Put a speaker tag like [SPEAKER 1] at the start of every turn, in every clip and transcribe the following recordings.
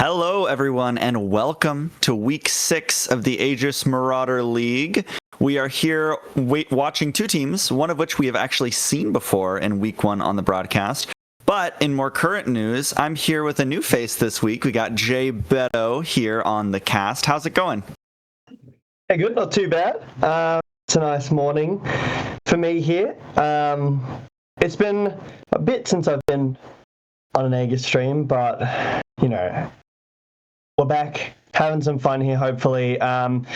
[SPEAKER 1] Hello, everyone, and welcome to Week 6 of the Aegis Marauder League. We are here watching two teams, one of which we have actually seen before in Week 1 on the broadcast. But in more current news, I'm here with a new face this week. We got Jay Beto here on the cast. How's it going?
[SPEAKER 2] Hey, good, not too bad. It's a nice morning for me here. It's been a bit since I've been on an Aegis stream, but, you know, we're back having some fun here, hopefully. So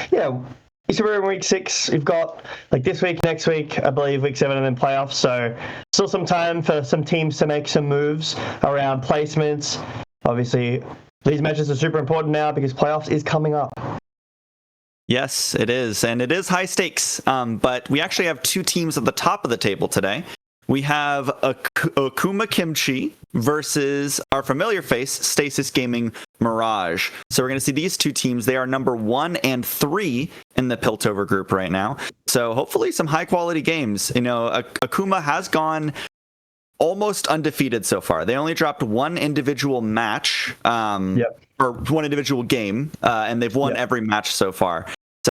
[SPEAKER 2] we're in week 6. We've got like this week, next week, I believe week 7 and then playoffs. So still some time for some teams to make some moves around placements. Obviously, these matches are super important now because playoffs is coming up.
[SPEAKER 1] Yes, it is. And it is high stakes. But we actually have two teams at the top of the table today. We have Akuma Kimchi versus our familiar face, Stasis Gaming Mirage. So we're going to see these two teams. They are number 1 and 3 in the Piltover group right now. So hopefully some high quality games. You know, Akuma has gone almost undefeated so far. They only dropped one individual match, or one individual game, and they've won every match so far.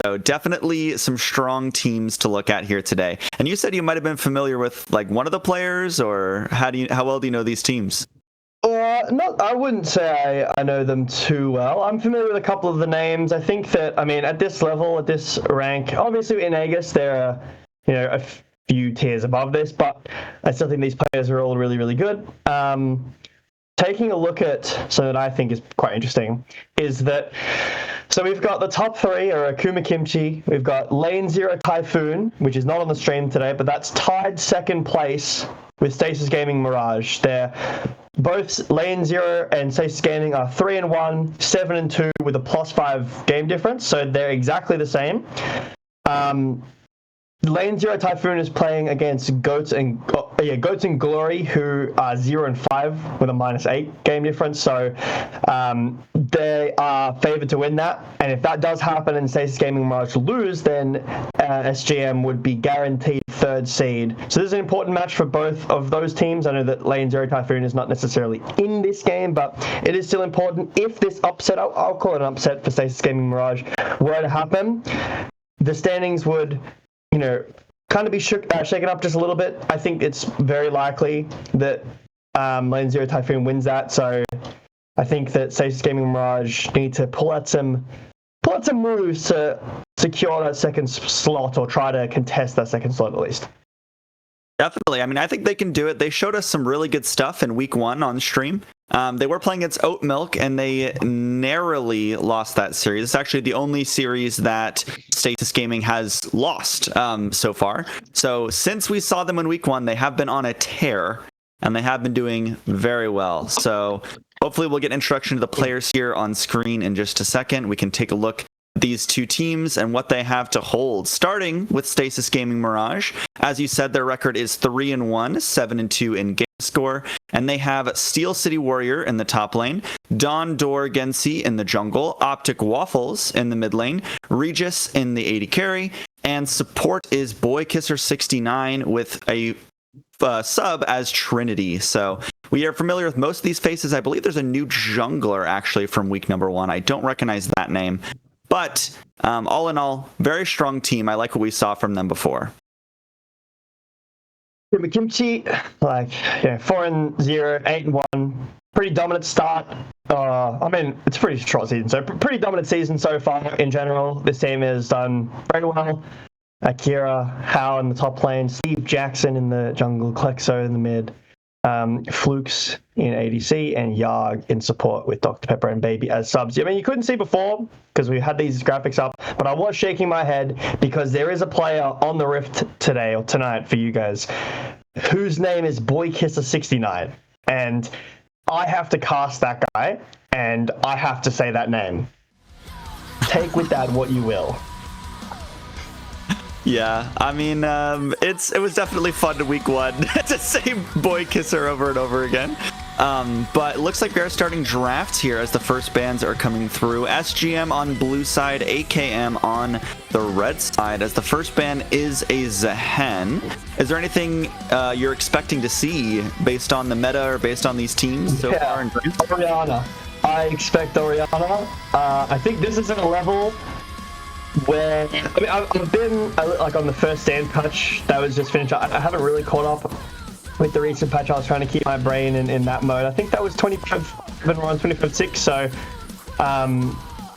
[SPEAKER 1] So definitely some strong teams to look at here today. And you said you might have been familiar with like one of the players, or how well do you know these teams?
[SPEAKER 2] I wouldn't say I know them too well. I'm familiar with a couple of the names. I think that, I mean, at this level, at this rank, obviously in Aegis, there are, a few tiers above this, but I still think these players are all really, really good. Taking a look at something that I think is quite interesting is that, so we've got the top 3 are Akuma Kimchi, we've got Lane Zero Typhoon, which is not on the stream today, but that's tied second place with Stasis Gaming Mirage. They're both Lane Zero and Stasis Gaming are 3-1, 7-2 with a +5 game difference, so they're exactly the same. Lane Zero Typhoon is playing against Goats and Glory, who are 0-5 with a -8 game difference. So they are favored to win that. And if that does happen and Stasis Gaming Mirage lose, then SGM would be guaranteed 3rd seed. So this is an important match for both of those teams. I know that Lane Zero Typhoon is not necessarily in this game, but it is still important. If this upset, I'll call it an upset for Stasis Gaming Mirage, were to happen, the standings would kind of be shaken up just a little bit. I think it's very likely that Lane Zero Typhoon wins that. So I think that Stasis Gaming Mirage need to pull out some moves to secure that second slot, or try to contest that second slot at least.
[SPEAKER 1] Definitely. I mean, I think they can do it. They showed us some really good stuff in week 1 on stream. They were playing against Oat Milk, and they narrowly lost that series. It's actually the only series that Stasis Gaming has lost so far. So since we saw them in week 1, they have been on a tear, and they have been doing very well. So hopefully we'll get introduction to the players here on screen in just a second. We can take a look at these two teams and what they have to hold. Starting with Stasis Gaming Mirage. As you said, their record is 3-1, 7-2 in game score, and they have Steel City Warrior in the top lane, Dawn Door Gensi in the jungle, Optic Waffles in the mid lane, Regis in the AD carry, and support is Boy Kisser 69 with a sub as Trinity. So we are familiar with most of these faces. I believe there's a new jungler actually from week number 1. I don't recognize that name, but all in all, very strong team. I like what we saw from them before.
[SPEAKER 2] Kimchi, 4-0, 8-1, pretty dominant start. I mean, it's a pretty short season, so pretty dominant season so far in general. This team has done very well. Akira, Hao in the top lane, Steve Jackson in the jungle, Klexo in the mid, Flukes in ADC, and Yarg in support with Dr. Pepper and Baby as subs. I mean, you couldn't see before because we had these graphics up, but I was shaking my head because there is a player on the Rift today or tonight for you guys whose name is Boy Kisser 69, and I have to cast that guy, and I have to say that name. Take with that what you will.
[SPEAKER 1] Yeah, I mean, it was definitely fun to week 1 to say Boy Kisser over and over again. But it looks like we are starting drafts here as the first bans are coming through. SGM on blue side, AKM on the red side, as the first ban is a Zehen. Is there anything you're expecting to see based on the meta or based on these teams so far in drafts?
[SPEAKER 2] I expect Orianna. I think this is at a level where I've been like on the first stand patch that was just finished. I haven't really caught up with the recent patch. I was trying to keep my brain in that mode. I think that was 25. We're on 25.6. So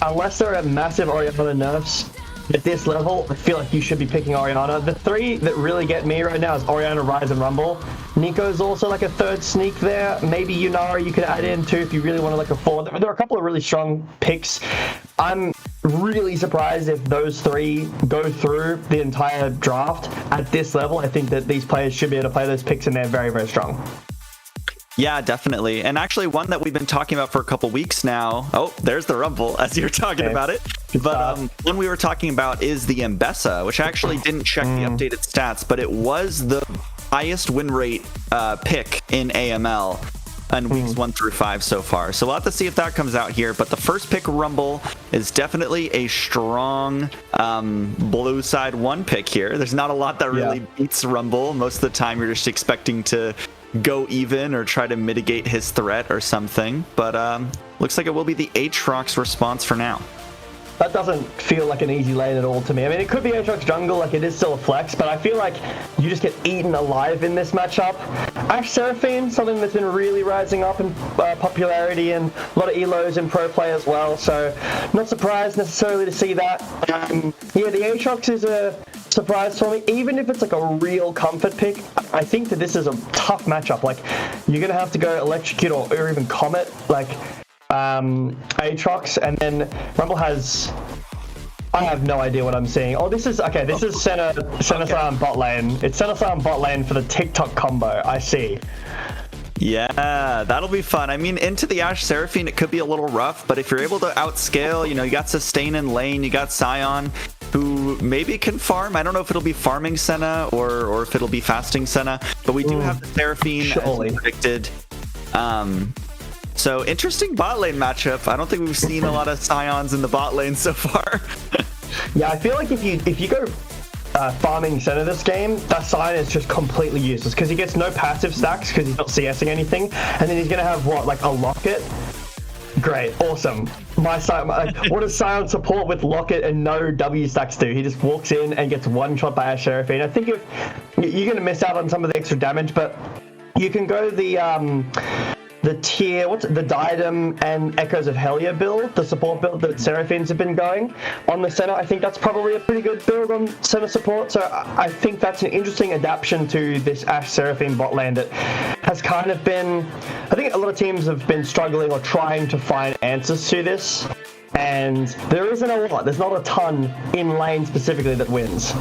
[SPEAKER 2] unless there are massive Orianna nerfs at this level, I feel like you should be picking Orianna. The three that really get me right now is Orianna, Ryze, and Rumble. Nico's also like a third sneak there. Maybe Yunara you could add in too if you really wanted like a four. There are a couple of really strong picks. I'm really surprised if those three go through the entire draft at this level. I think that these players should be able to play those picks and they're very, very strong.
[SPEAKER 1] Yeah, definitely. And actually one that we've been talking about for a couple weeks now. Oh, there's the Rumble as you're talking about it. But one we were talking about is the Mbessa, which I actually didn't check the updated stats, but it was the highest win rate pick in AML in weeks 1 through 5 so far. So we'll have to see if that comes out here. But the first pick, Rumble, is definitely a strong blue side 1 pick here. There's not a lot that really beats Rumble. Most of the time you're just expecting to go even or try to mitigate his threat or something. But looks like it will be the Aatrox response for now.
[SPEAKER 2] That doesn't feel like an easy lane at all to me. I mean, it could be Aatrox jungle, like it is still a flex, but I feel like you just get eaten alive in this matchup. Ashe Seraphine, something that's been really rising up in popularity and a lot of elos in pro play as well, so not surprised necessarily to see that. Yeah, the Aatrox is a surprise for me. Even if it's like a real comfort pick, I think that this is a tough matchup. Like, you're going to have to go Electrocute or even Comet, like Aatrox, and then Rumble has... I have no idea what I'm seeing. Oh, this is... Okay, this is Senna Scion bot lane. It's Senna Scion bot lane for the TikTok combo. I see.
[SPEAKER 1] Yeah, that'll be fun. I mean, into the Ashe Seraphine, it could be a little rough, but if you're able to outscale, you know, you got Sustain in lane, you got Scion, who maybe can farm. I don't know if it'll be farming Senna or if it'll be fasting Senna, but we do have the Seraphine as predicted. So interesting bot lane matchup. I don't think we've seen a lot of Scions in the bot lane so far.
[SPEAKER 2] Yeah, I feel like if you go farming Senna this game, that Scion is just completely useless because he gets no passive stacks because he's not CSing anything, and then he's gonna have what, like a Locket? Great, awesome. My Scion, what does Scion support with Locket and no W stacks do? He just walks in and gets one shot by Ashe Seraphine. I think if you're gonna miss out on some of the extra damage, but you can go the tier, the Diadem and Echoes of Hellier build, the support build that Seraphines have been going on the Senna. I think that's probably a pretty good build on Senna support. So I think that's an interesting adaptation to this Ashe Seraphine bot lane that has kind of been, I think a lot of teams have been struggling or trying to find answers to this. And there isn't a lot. There's not a ton in lane specifically that wins.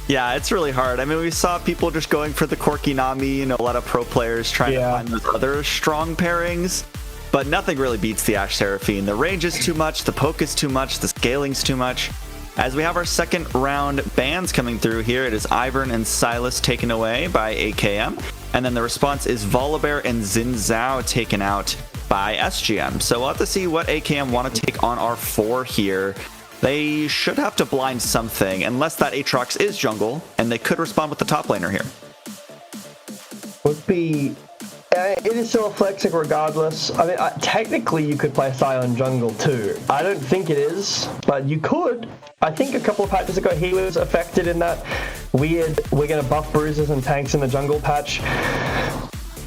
[SPEAKER 1] Yeah, it's really hard. I mean, we saw people just going for the Corki Nami, you know, a lot of pro players trying to find those other strong pairings, but nothing really beats the Ashe Seraphine. The range is too much, the poke is too much, the scaling's too much. As we have our second round bans coming through here, it is Ivern and Silas taken away by AKM, and then the response is Volibear and Xin Zhao taken out by SGM. So we'll have to see what AKM want to take on our 4 here. They should have to blind something, unless that Aatrox is jungle, and they could respond with the top laner here.
[SPEAKER 2] Would be... it is still a flex regardless. I mean, technically you could play Scion jungle too. I don't think it is, but you could. I think a couple of patches ago he was affected in that weird, we're going to buff bruises and tanks in the jungle patch.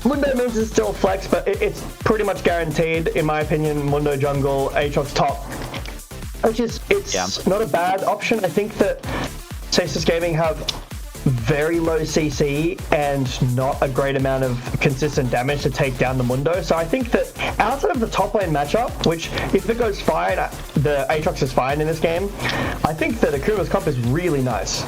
[SPEAKER 2] Mundo means it's still flex, but it's pretty much guaranteed, in my opinion, Mundo jungle, Aatrox top. Which is, it's not a bad option. I think that Stasis Gaming have very low CC and not a great amount of consistent damage to take down the Mundo. So I think that outside of the top lane matchup, which if it goes fine, the Aatrox is fine in this game, I think that Akuma's comp is really nice.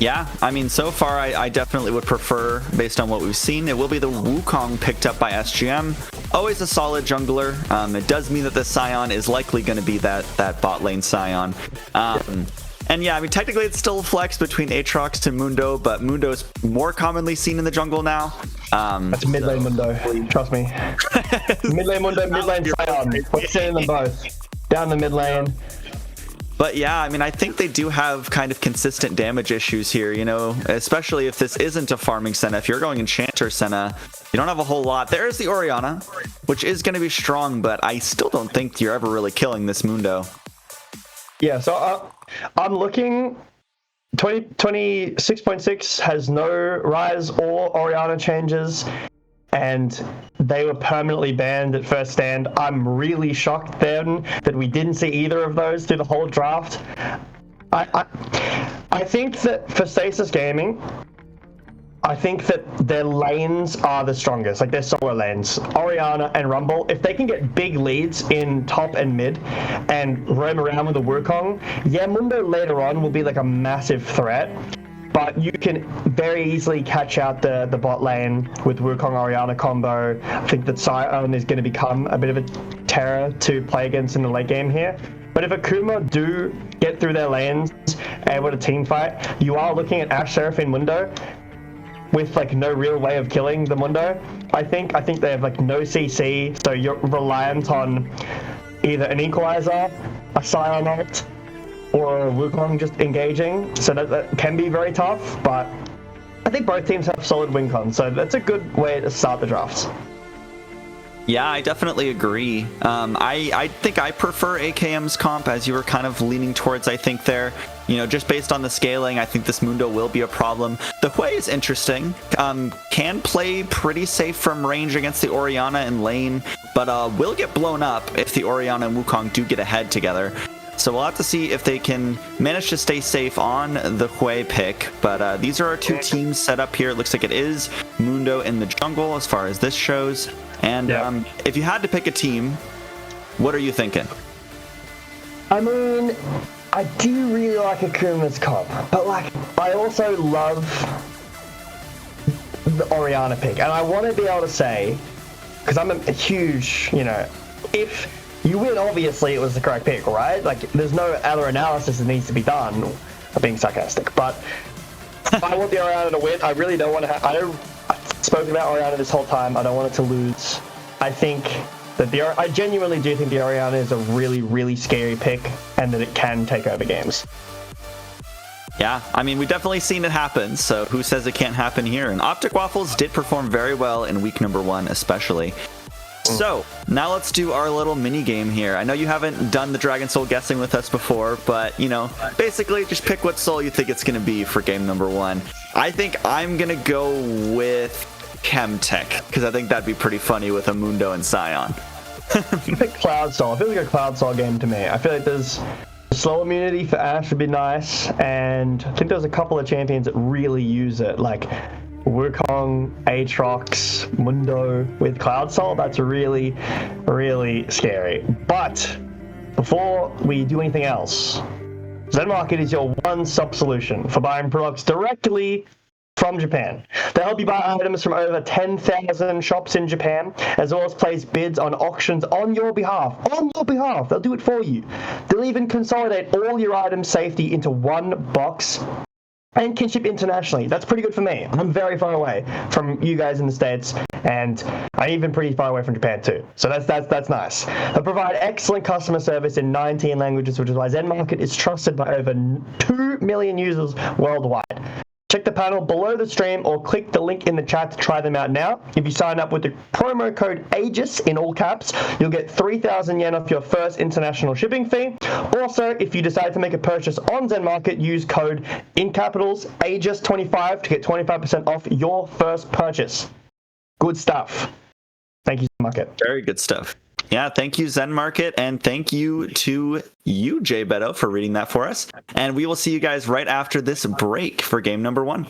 [SPEAKER 1] Yeah, I mean, so far I definitely would prefer, based on what we've seen, it will be the Wukong picked up by SGM. Always a solid jungler. It does mean that the Scion is likely going to be that bot lane Scion. And yeah, I mean, technically it's still a flex between Aatrox to Mundo, but Mundo is more commonly seen in the jungle now.
[SPEAKER 2] That's mid lane Mundo, trust me. Mid lane Mundo, mid lane Scion. We're seeing them both. Down the mid lane.
[SPEAKER 1] But yeah, I mean, I think they do have kind of consistent damage issues here, you know, especially if this isn't a farming Senna. If you're going Enchanter Senna, you don't have a whole lot. There's the Orianna, which is going to be strong, but I still don't think you're ever really killing this Mundo.
[SPEAKER 2] Yeah, so I'm looking. 26.6 has no Rise or Orianna changes, and they were permanently banned at first stand. I'm really shocked then that we didn't see either of those through the whole draft. I think that for Stasis Gaming, I think that their lanes are the strongest, like their solo lanes, Orianna and Rumble. If they can get big leads in top and mid and roam around with the Wukong, yeah, Mundo later on will be like a massive threat, but you can very easily catch out the bot lane with Wukong Orianna combo. I think that Sion is going to become a bit of a terror to play against in the late game here. But if Akuma do get through their lanes, able to team fight, you are looking at Ashe Seraphine Mundo with like no real way of killing the Mundo. I think they have like no CC, so you're reliant on either an Equalizer, a Sion ult, or a Wukong just engaging. So that can be very tough, but I think both teams have solid win cons, so that's a good way to start the drafts.
[SPEAKER 1] Yeah, I definitely agree. I think I prefer AKM's comp, as you were kind of leaning towards, I think, there. You know, just based on the scaling, I think this Mundo will be a problem. The Hui is interesting. Can play pretty safe from range against the Orianna and lane, but will get blown up if the Orianna and Wukong do get ahead together. So we'll have to see if they can manage to stay safe on the Hui pick. But these are our two teams set up here. It looks like it is Mundo in the jungle as far as this shows. And if you had to pick a team, what are you thinking?
[SPEAKER 2] I mean, I do really like Akuma's comp, but like I also love the Orianna pick. And I want to be able to say, because I'm a huge, you know, if you win, obviously it was the correct pick, right? Like there's no other analysis that needs to be done. I'm being sarcastic, but I want the Orianna to win. I really don't want to I've spoken about Orianna this whole time. I don't want it to lose. I think that I genuinely do think the Orianna is a really, really scary pick, and that it can take over games.
[SPEAKER 1] Yeah, I mean, we've definitely seen it happen, so who says it can't happen here? And Optic Waffles did perform very well in week number 1, especially. So, now let's do our little mini game here. I know you haven't done the Dragon Soul guessing with us before, but, you know, basically just pick what soul you think it's going to be for game number 1. I think I'm going to go with Chemtech, because I think that'd be pretty funny with a Mundo and Sion.
[SPEAKER 2] You pick Cloud Soul. It feels like a Cloud Soul game to me. I feel like there's slow immunity for Ashe would be nice, and I think there's a couple of champions that really use it, like Wukong, Aatrox, Mundo with Cloud Soul. That's really, really scary. But before we do anything else, Zen Market is your one-stop solution for buying products directly from Japan. They help you buy items from over 10,000 shops in Japan, as well as place bids on auctions on your behalf. On your behalf, they'll do it for you. They'll even consolidate all your items safety into one box and can ship internationally. That's pretty good for me. I'm very far away from you guys in the States, and I'm even pretty far away from Japan too. So that's nice. They provide excellent customer service in 19 languages, which is why Zen Market is trusted by over 2 million users worldwide. Check the panel below the stream or click the link in the chat to try them out now. If you sign up with the promo code Aegis in all caps, you'll get 3,000 yen off your first international shipping fee. Also, if you decide to make a purchase on Zen Market, use code in capitals Aegis25 to get 25% off your first purchase. Good stuff. Thank you, Zen Market.
[SPEAKER 1] Very good stuff. Yeah, thank you, Zen Market, and thank you to you, Jay Beto, for reading that for us. And we will see you guys right after this break for game number 1.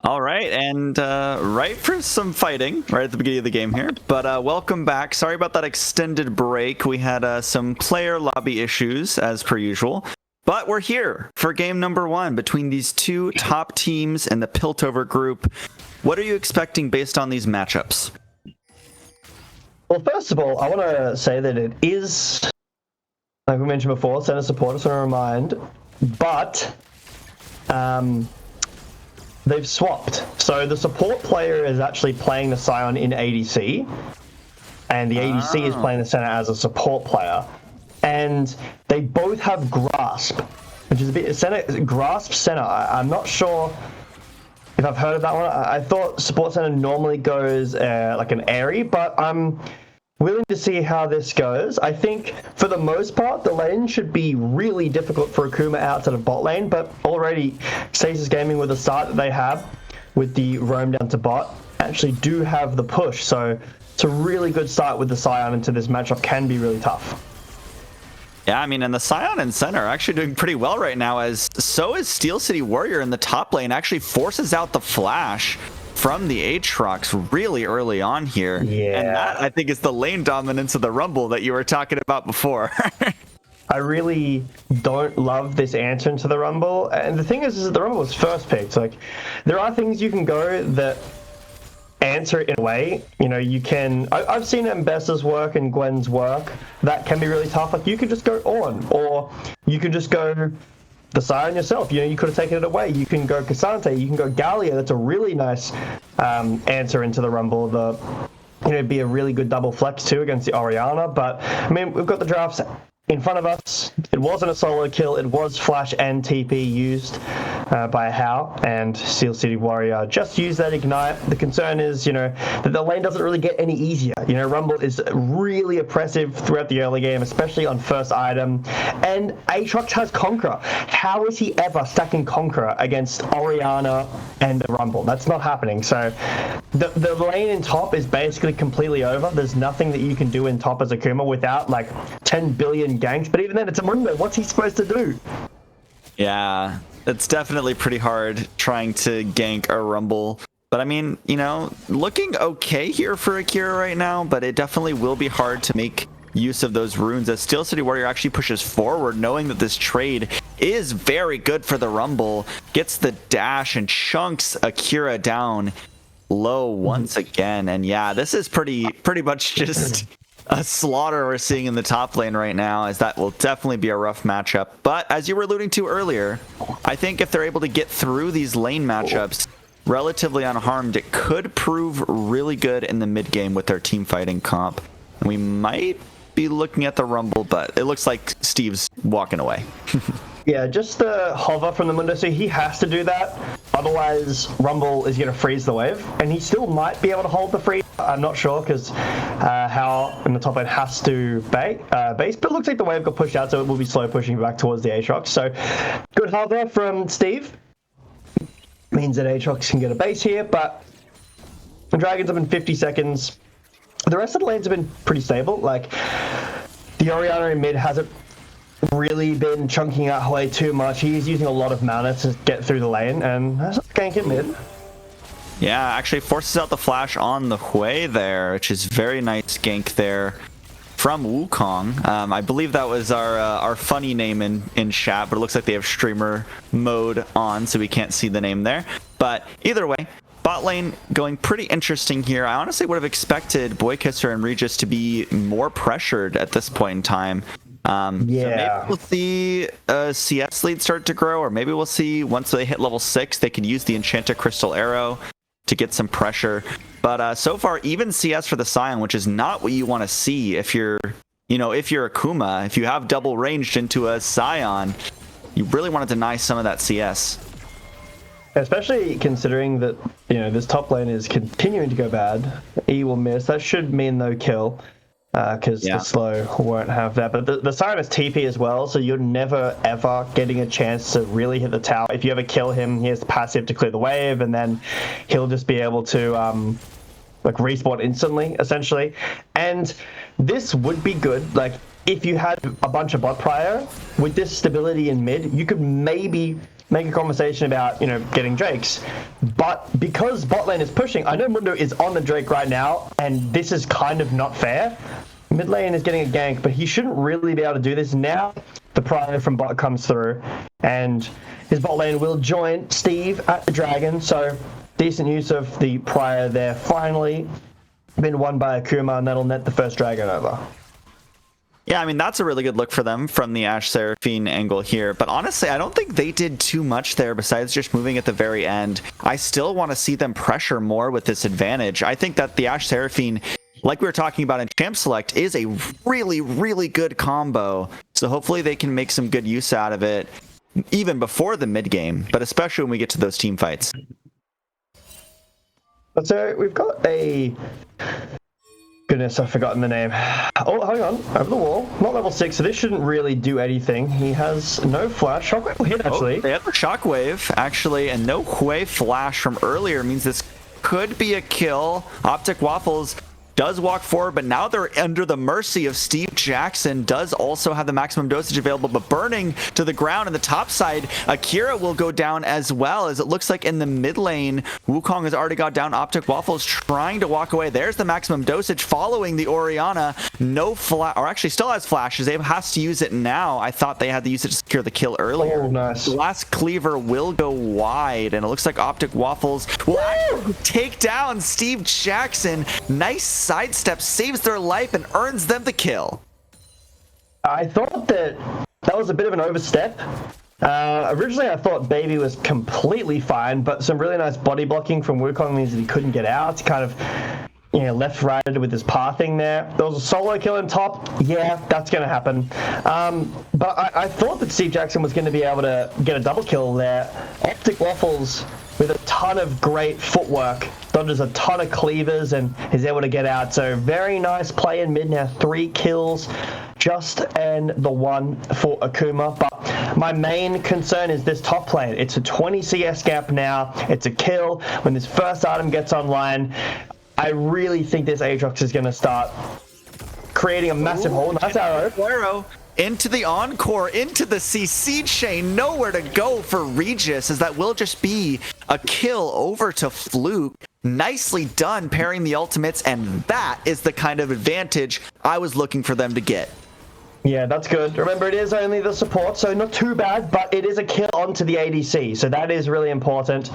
[SPEAKER 1] All right, and right for some fighting right at the beginning of the game here. But welcome back. Sorry about that extended break. We had some player lobby issues as per usual. But we're here for game number 1 between these two top teams in the Piltover group. What are you expecting based on these matchups?
[SPEAKER 2] Well, first of all, I want to say that it is, like we mentioned before, center support, so I remind, but they've swapped. So the support player is actually playing the Scion in ADC, and the ADC is playing the center as a support player. And they both have Grasp, which is a bit Grasp center. I'm not sure if I've heard of that one. I thought support center normally goes like an Airy, but I'm willing to see how this goes. I think for the most part, the lane should be really difficult for Akuma outside of bot lane, but already Stasis Gaming, with the start that they have with the roam down to bot, actually do have the push. So it's a really good start with the Scion into this matchup, can be really tough.
[SPEAKER 1] Yeah, I mean, and the Scion and Center are actually doing pretty well right now, as so is Steel City Warrior in the top lane, actually forces out the flash from the Aatrox really early on here.
[SPEAKER 2] Yeah.
[SPEAKER 1] And that, I think, is the lane dominance of the Rumble that you were talking about before.
[SPEAKER 2] I really don't love this answer into the Rumble. And the thing is that the Rumble was first picked. Like, there are things you can go that answer it in a way. You know, you can, I've seen Mbessa's work and Gwen's work. That can be really tough. Like, you could just go on, or you could just go the Scion yourself. You know, you could have taken it away. You can go Cassante, you can go Gallia. That's a really nice answer into the Rumble. It'd be a really good double flex too against the Orianna. But I mean, we've got the drafts in front of us. It wasn't a solo kill. It was flash and TP used by How, and Steel City Warrior just used that ignite. The concern is, you know, that the lane doesn't really get any easier. You know, Rumble is really oppressive throughout the early game, especially on first item. And Aatrox has Conqueror. How is he ever stacking Conqueror against Orianna and the Rumble? That's not happening. So the lane in top is basically completely over. There's nothing that you can do in top as Akuma without like 10 billion ganks. But even then, it's a Mundo. What's he supposed to do?
[SPEAKER 1] Yeah, it's definitely pretty hard trying to gank a Rumble. But I mean, you know, looking okay here for Akira right now, but it definitely will be hard to make use of those runes as Steel City Warrior actually pushes forward, knowing that this trade is very good for the Rumble. Gets the dash and chunks Akira down low once again. And yeah, this is pretty much just a slaughter we're seeing in the top lane right now, as that will definitely be a rough matchup. But as you were alluding to earlier, I think if they're able to get through these lane matchups relatively unharmed, it could prove really good in the mid game with their team fighting comp. And we might be looking at the Rumble, but it looks like Steve's walking away.
[SPEAKER 2] Yeah, just the hover from the Mundo, so he has to do that. Otherwise, Rumble is going to freeze the wave, and he still might be able to hold the freeze. I'm not sure, because How in the top lane has to base, but it looks like the wave got pushed out, so it will be slow pushing back towards the Aatrox. So, good hover from Steve. Means that Aatrox can get a base here, but the Dragons up in 50 seconds. The rest of the lanes have been pretty stable. Like, the Orianna in mid hasn't really been chunking out away too much. He's using a lot of mana to get through the lane, and that's not gank in mid.
[SPEAKER 1] Yeah, actually forces out the flash on the Hui there, which is very nice gank there from Wukong. I believe that was our funny name in chat, but it looks like they have streamer mode on, so we can't see the name there. But either way, bot lane going pretty interesting here. I honestly would have expected Boykisser and Regis to be more pressured at this point in time. So maybe we'll see a CS lead start to grow, or maybe we'll see once they hit level 6, they can use the Enchanted Crystal Arrow to get some pressure. But so far, even CS for the Scion, which is not what you want to see if you're, if you're Akuma, if you have double ranged into a Scion, you really want to deny some of that CS.
[SPEAKER 2] Especially considering that, this top lane is continuing to go bad. E will miss. That should mean no kill, because the slow won't have that. But the Scion is TP as well, so you're never, ever getting a chance to really hit the tower. If you ever kill him, he has the passive to clear the wave, and then he'll just be able to respawn instantly, essentially. And this would be good. Like, if you had a bunch of bot prior, with this stability in mid, you could maybe make a conversation about, getting Drakes. But because bot lane is pushing, I know Mundo is on the Drake right now, and this is kind of not fair. Mid lane is getting a gank, but he shouldn't really be able to do this. Now the Prior from bot comes through, and his bot lane will join Steve at the Dragon, so decent use of the Prior there. Finally been won by Akuma, and that'll net the first Dragon over.
[SPEAKER 1] Yeah, I mean, that's a really good look for them from the Ashe Seraphine angle here. But honestly, I don't think they did too much there besides just moving at the very end. I still want to see them pressure more with this advantage. I think that the Ashe Seraphine, like we were talking about in Champ Select, is a really, really good combo. So hopefully they can make some good use out of it even before the mid game, but especially when we get to those team fights.
[SPEAKER 2] So we've got a... Goodness, I've forgotten the name. Oh, hang on. Over the wall. Not level 6, so this shouldn't really do anything. He has no flash. Shockwave will hit, actually.
[SPEAKER 1] They have a Shockwave, actually, and no Hue flash from earlier means this could be a kill. Optic Waffles does walk forward, but now they're under the mercy of Steve Jackson. Does also have the maximum dosage available, but burning to the ground in the top side. Akira will go down as well, as it looks like in the mid lane, Wukong has already got down. Optic Waffles trying to walk away. There's the maximum dosage following the Orianna. No flash, or actually still has flashes. They has to use it now. I thought they had to use it to secure the kill earlier.
[SPEAKER 2] Oh, nice.
[SPEAKER 1] The last cleaver will go wide, and it looks like Optic Waffles will actually take down Steve Jackson. Nice sidestep, saves their life and earns them the kill.
[SPEAKER 2] I thought that was a bit of an overstep. Originally I thought Baby was completely fine, but some really nice body blocking from Wukong means that he couldn't get out. He kind of left-righted with his pathing there. There was a solo kill in top. Yeah, that's going to happen. But I thought that Steve Jackson was going to be able to get a double kill there. Optic Waffles with a ton of great footwork, dodges a ton of cleavers and is able to get out. So very nice play in mid now, 3 kills just and the 1 for Akuma. But my main concern is this top lane. It's a 20 CS gap now. It's a kill. When this first item gets online, I really think this Aatrox is going to start creating a massive hole. Nice arrow.
[SPEAKER 1] Into the Encore, into the CC chain, nowhere to go for Regis, as that will just be a kill over to Fluke. Nicely done pairing the ultimates, and that is the kind of advantage I was looking for them to get.
[SPEAKER 2] Yeah, that's good. Remember, it is only the support, so not too bad, but it is a kill onto the ADC, so that is really important.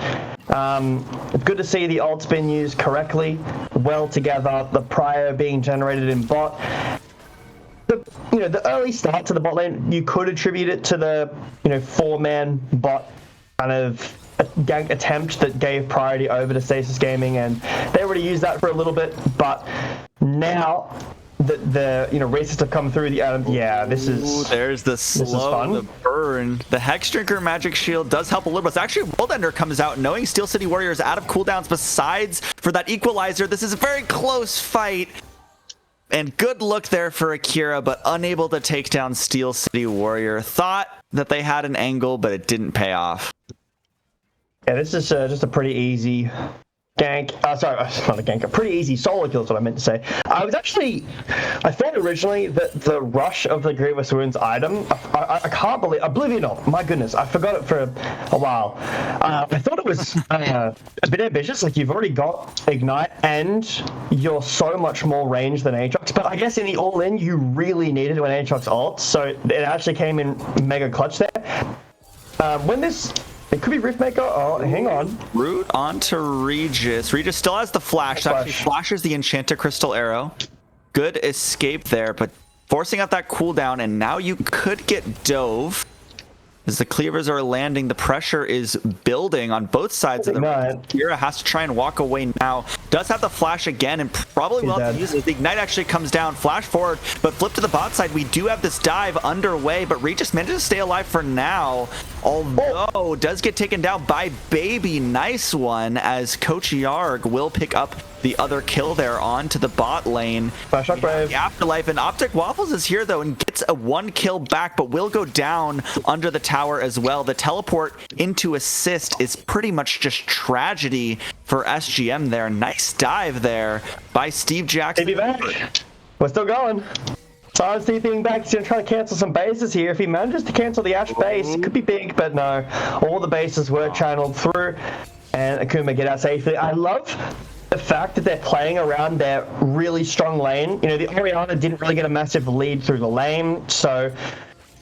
[SPEAKER 2] Good to see the ult's been used correctly, well together, the Prior being generated in bot. The early start to the bot lane, you could attribute it to the 4-man bot kind of gank attempt that gave priority over to Stasis Gaming, and they already used that for a little bit. But now that the races have come through, this is
[SPEAKER 1] there's the slow, the burn. The Hex Drinker Magic Shield does help a little bit. It's actually World Ender comes out knowing Steel City Warrior is out of cooldowns. Besides for that equalizer, this is a very close fight. And good look there for Akira, but unable to take down Steel City Warrior. Thought that they had an angle, but it didn't pay off.
[SPEAKER 2] Yeah, this is just a pretty easy gank. Sorry, not a gank. A pretty easy solo kill is what I meant to say. I thought originally that the rush of the Grievous Wounds item, I can't believe, Oblivion, my goodness, I forgot it for a while. I thought it was a bit ambitious, like you've already got Ignite and you're so much more range than Aatrox, but I guess in the all-in, you really needed when Aatrox ults, so it actually came in mega clutch there. When this... It could be Riftmaker. Oh, hang on.
[SPEAKER 1] Root onto Regis. Regis still has the flash. Actually flashes the Enchanted Crystal Arrow. Good escape there, but forcing out that cooldown, and now you could get dove. As the cleavers are landing, the pressure is building on both sides of the road. Kira has to try and walk away now. Does have the flash again and probably will have to use it. The Ignite actually comes down, flash forward, but flip to the bot side. We do have this dive underway, but Regis managed to stay alive for now. Although does get taken down by Baby. Nice one, as Coach Yarg will pick up the other kill there onto the bot lane. The Afterlife, and Optic Waffles is here though and gets a 1 kill back, but will go down under the tower as well. The teleport into assist is pretty much just tragedy for SGM there. Nice dive there by Steve Jackson.
[SPEAKER 2] Baby back. We're still going. Sion's TPing back. He's going to try to cancel some bases here. If he manages to cancel the Ash base, it could be big, but no. All the bases were channeled through, and Akuma get out safely. I love the fact that they're playing around their really strong lane. You know, the Orianna didn't really get a massive lead through the lane, so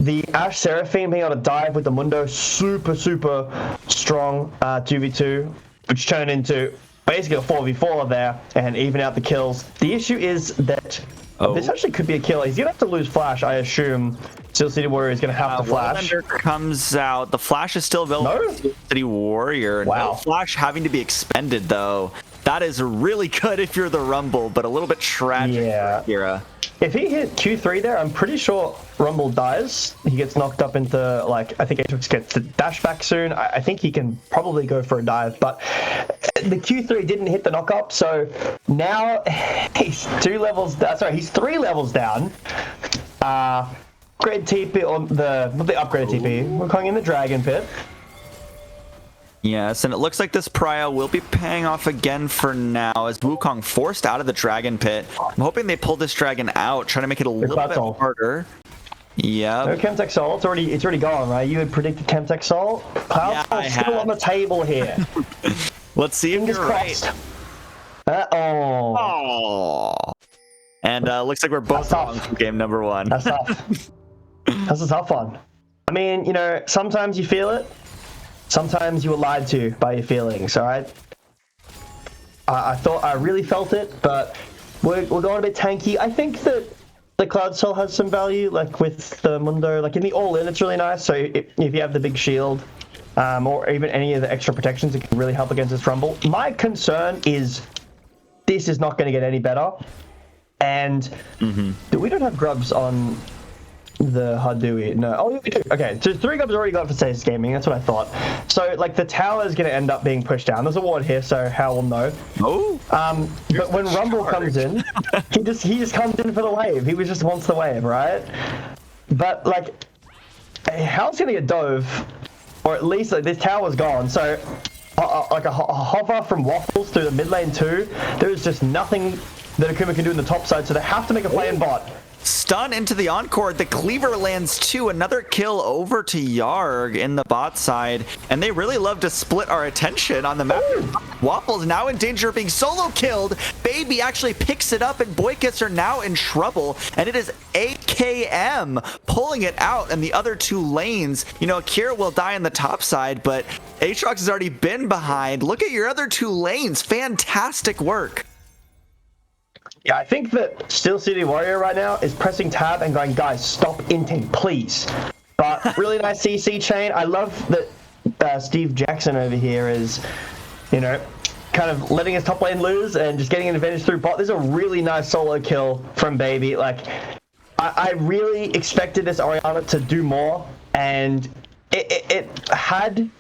[SPEAKER 2] the Ash Seraphine being able to dive with the Mundo, super strong 2v2, which turned into basically a 4v4 there and even out the kills. The issue is that this actually could be a kill. He's going to have to lose Flash, I assume. Steel City Warrior is going to have to flash.
[SPEAKER 1] Wallender comes out. The Flash is still available for Steel City Warrior.
[SPEAKER 2] Wow.
[SPEAKER 1] No Flash having to be expended, though. That is really good if you're the Rumble, but a little bit tragic for Akira.
[SPEAKER 2] If he hit Q3 there, I'm pretty sure Rumble dies. He gets knocked up into, like, I think Aegis gets the dash back soon. I think he can probably go for a dive, but the Q3 didn't hit the knock up, so now he's 2 levels down. Sorry, he's 3 levels down. Upgrade TP on not the upgrade TP. We're calling in the Dragon Pit.
[SPEAKER 1] Yes, and it looks like this prio will be paying off again for now as Wukong forced out of the Dragon Pit. I'm hoping they pull this dragon out, trying to make it a little bit harder. Yeah.
[SPEAKER 2] No Chemtech Soul. It's already gone, right? You had predicted Chemtech Soul. Cloud Soul's still on the table here.
[SPEAKER 1] Let's see if you're right. And looks like we're both wrong for game number 1.
[SPEAKER 2] That's tough. That's a tough one. I mean, you know, sometimes you feel it. Sometimes you were lied to by your feelings, all right? I really felt it, but we're going a bit tanky. I think that the Cloud Soul has some value, like with the Mundo. Like in the all-in, it's really nice. So if you have the big shield, or even any of the extra protections, it can really help against this Rumble. My concern is this is not going to get any better. And we don't have grubs on the HUD, do we? No. Oh, yeah, we do. Okay, so 3 grubs already got for Stasis Gaming. That's what I thought. So, like, the tower is going to end up being pushed down. There's a ward here, so Hal will know.
[SPEAKER 1] Oh.
[SPEAKER 2] But when Rumble comes in, he just comes in for the wave. He just wants the wave, right? But, like, Hal's going to get dove, or at least, like, this tower's gone. So, like, a hover from Waffles through the mid lane too. There is just nothing that Akuma can do in the top side, so they have to make a play in bot.
[SPEAKER 1] Stun into the Encore. The Cleaver lands 2. Another kill over to Yarg in the bot side. And they really love to split our attention on the map. Waffles now in danger of being solo killed. Baby actually picks it up and Boykits are now in trouble. And it is AKM pulling it out in the other 2 lanes. You know, Akira will die on the top side, but Aatrox has already been behind. Look at your other 2 lanes. Fantastic work.
[SPEAKER 2] Yeah, I think that Steel City Warrior right now is pressing tab and going, guys, stop inting, please. But really nice CC chain. I love that Steve Jackson over here is, you know, kind of letting his top lane lose and just getting an advantage through bot. There's a really nice solo kill from Baby. Like, I really expected this Orianna to do more, and it had,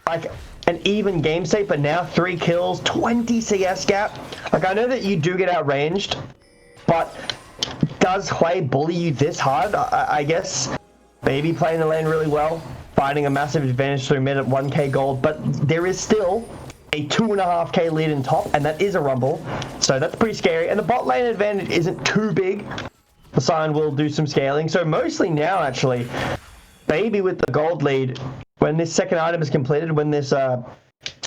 [SPEAKER 2] like, an even game state, but now 3 kills, 20 CS gap. Like, I know that you do get outranged, but does Hui bully you this hard? I guess Baby playing the lane really well, finding a massive advantage through mid at 1k gold, but there is still a 2.5k lead in top, and that is a Rumble, so that's pretty scary. And the bot lane advantage isn't too big. The Sion will do some scaling, so mostly now, actually, Baby with the gold lead. When this second item is completed, when this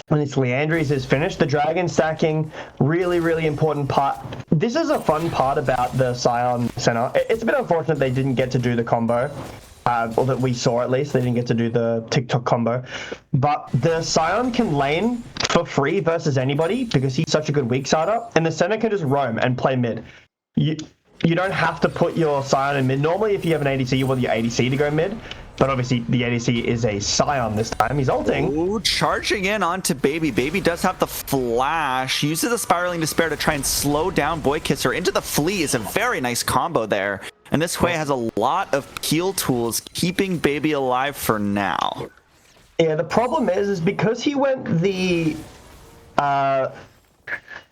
[SPEAKER 2] Leandries is finished, the dragon stacking, really important part. This is a fun part about the Sion Center. It's a bit unfortunate they didn't get to do the combo, or that we saw at least. They didn't get to do the TikTok combo. But the Sion can lane for free versus anybody because he's such a good weak sider, and the center can just roam and play mid. You don't have to put your Sion in mid. Normally, if you have an ADC, you want your ADC to go mid. But obviously, the ADC is a Sion this time. He's ulting.
[SPEAKER 1] Ooh, charging in onto Baby. Baby does have the flash. Uses the Spiraling Despair to try and slow down Boykisser. Into the Flea is a very nice combo there. And this Hui has a lot of heal tools, keeping Baby alive for now.
[SPEAKER 2] Yeah, the problem is because he went the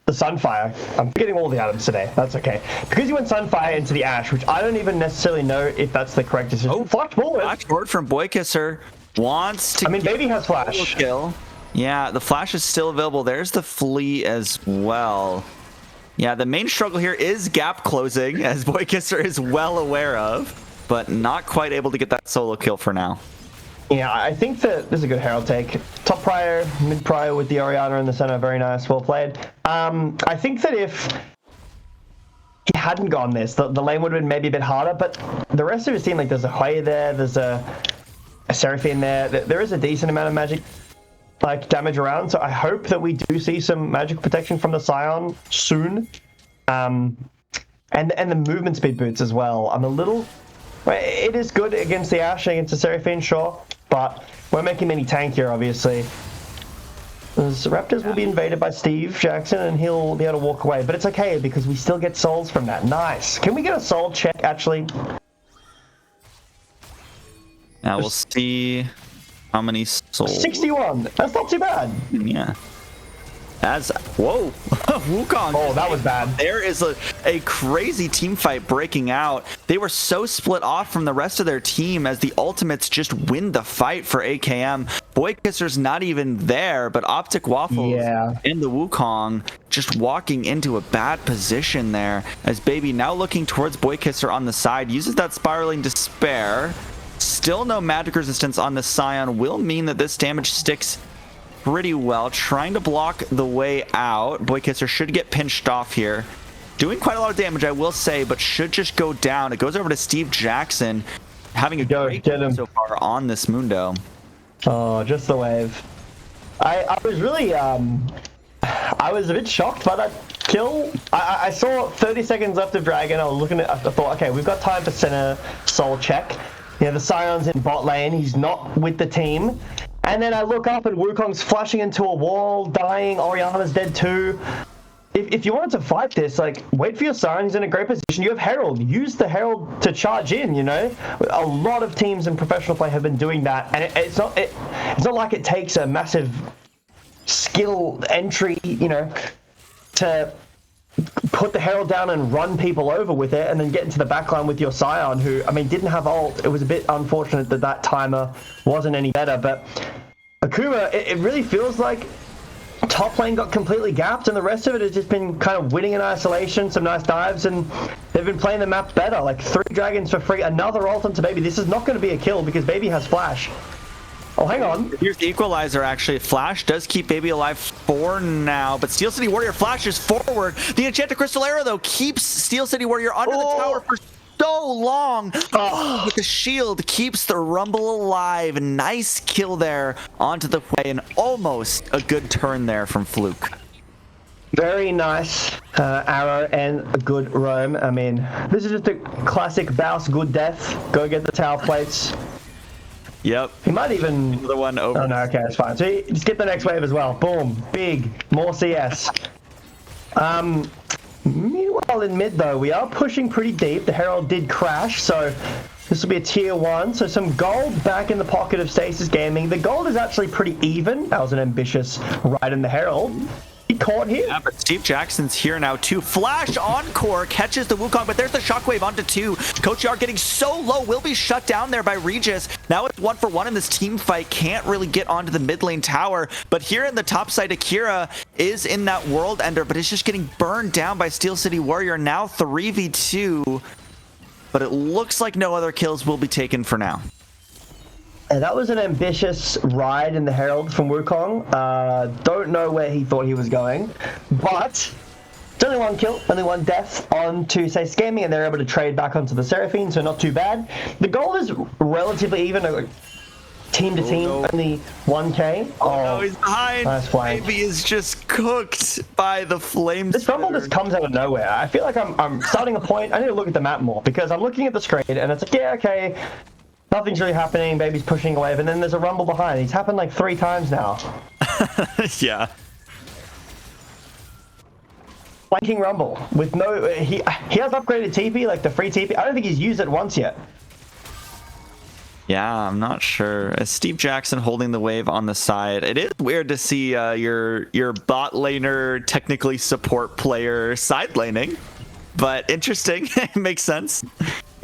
[SPEAKER 2] Sunfire. I'm forgetting all the items today. That's okay. Because he went Sunfire into the Ash, which I don't even necessarily know if that's the correct decision.
[SPEAKER 1] Oh,
[SPEAKER 2] flash forward.
[SPEAKER 1] Flash forward from Boykisser. Wants to.
[SPEAKER 2] I mean, Baby has flash.
[SPEAKER 1] Kill. Yeah, the flash is still available. There's the Flea as well. Yeah, the main struggle here is gap closing, as Boykisser is well aware of, but not quite able to get that solo kill for now.
[SPEAKER 2] Yeah, I think that this is a good Herald take. Top prior, mid prior with the Orianna in the center, very nice, well played. I think that if he hadn't gone this, the lane would have been maybe a bit harder, but the rest of his team, like there's a Hwei there, there's a Seraphine there is a decent amount of magic like damage around, so I hope that we do see some magic protection from the Scion soon. And the movement speed boots as well. I'm a little... It is good against the Ashe, against the Seraphine, sure, but we're making many tankier, obviously. The Raptors will be invaded by Steve Jackson, and he'll be able to walk away, but it's okay because we still get souls from that. Nice. Can we get a soul check, actually?
[SPEAKER 1] Now we'll see how many souls.
[SPEAKER 2] 61. That's not too bad.
[SPEAKER 1] Yeah. As whoa, Wukong.
[SPEAKER 2] Oh, that was bad.
[SPEAKER 1] There is a crazy team fight breaking out. They were so split off from the rest of their team as the ultimates just win the fight for AKM. Boykisser's not even there, but Optic Waffles and the Wukong just walking into a bad position there as Baby now looking towards Boykisser on the side, uses that Spiraling Despair. Still no magic resistance on the Scion will mean that this damage sticks pretty well. Trying to block the way out. Boykisser should get pinched off here. Doing quite a lot of damage, I will say, but should just go down. It goes over to Steve Jackson, having a great game so far on this Mundo.
[SPEAKER 2] Oh, just the wave. I was really, I was a bit shocked by that kill. I saw 30 seconds left of Dragon. I was looking at, I thought, okay, we've got time for center soul check. Yeah, the Scion's in bot lane. He's not with the team. And then I look up and Wukong's flashing into a wall, dying. Orianna's dead too. If you wanted to fight this, like, wait for your Scion. He's in a great position. You have Herald. Use the Herald to charge in, you know? A lot of teams in professional play have been doing that. And it's not like it takes a massive skill entry, you know, to put the Herald down and run people over with it and then get into the backline with your Scion, who, I mean, didn't have ult. It was a bit unfortunate that that timer wasn't any better, but Akuma, it really feels like top lane got completely gapped and the rest of it has just been kind of winning in isolation, some nice dives, and they've been playing the map better. Like 3 dragons for free, another ult onto Baby. This is not going to be a kill because Baby has flash. Oh, hang on.
[SPEAKER 1] Here's the equalizer, actually. Flash does keep Baby alive for now, but Steel City Warrior flashes forward. The Enchanted Crystal Arrow, though, keeps Steel City Warrior under the tower for so long. With the shield, keeps the Rumble alive. Nice kill there onto the way, and almost a good turn there from Fluke.
[SPEAKER 2] Very nice arrow and a good roam. I mean, this is just a classic Baus good death. Go get the tower plates.
[SPEAKER 1] Yep.
[SPEAKER 2] He might even...
[SPEAKER 1] The one over.
[SPEAKER 2] Oh, no, okay, that's fine. So just get the next wave as well. Boom. Big. More CS. Meanwhile, in mid, though, we are pushing pretty deep. The Herald did crash, so this will be a tier 1. So some gold back in the pocket of Stasis Gaming. The gold is actually pretty even. That was an ambitious ride in the Herald. He caught him.
[SPEAKER 1] Yeah, but Steve Jackson's here now too. Flash encore catches the Wukong, but there's the shockwave onto 2. Kochiar getting so low, will be shut down there by Regis. Now it's 1-for-1 in this team fight. Can't really get onto the mid lane tower, but here in the top side, Akira is in that world ender, but it's just getting burned down by Steel City Warrior. Now 3v2, but it looks like no other kills will be taken for now.
[SPEAKER 2] And that was an ambitious ride in the Herald from Wukong. Don't know where he thought he was going, but it's only 1 kill, only 1 death onto Stasis Gaming, and they're able to trade back onto the Seraphine, so not too bad. The gold is relatively even, like, team to team, only 1k.
[SPEAKER 1] Oh no, he's behind.
[SPEAKER 2] Nice flank.
[SPEAKER 1] Baby is just cooked by the flames.
[SPEAKER 2] This rumble just comes out of nowhere. I feel like I'm starting a point. I need to look at the map more because I'm looking at the screen and it's like, yeah, okay. Nothing's really happening, Baby's pushing away, and then there's a rumble behind. He's happened like 3 times now.
[SPEAKER 1] Yeah.
[SPEAKER 2] Flanking rumble with no... He has upgraded TP, like the free TP. I don't think he's used it once yet.
[SPEAKER 1] Yeah, I'm not sure. Steve Jackson holding the wave on the side. It is weird to see your bot laner, technically support player side laning, but interesting. It makes sense.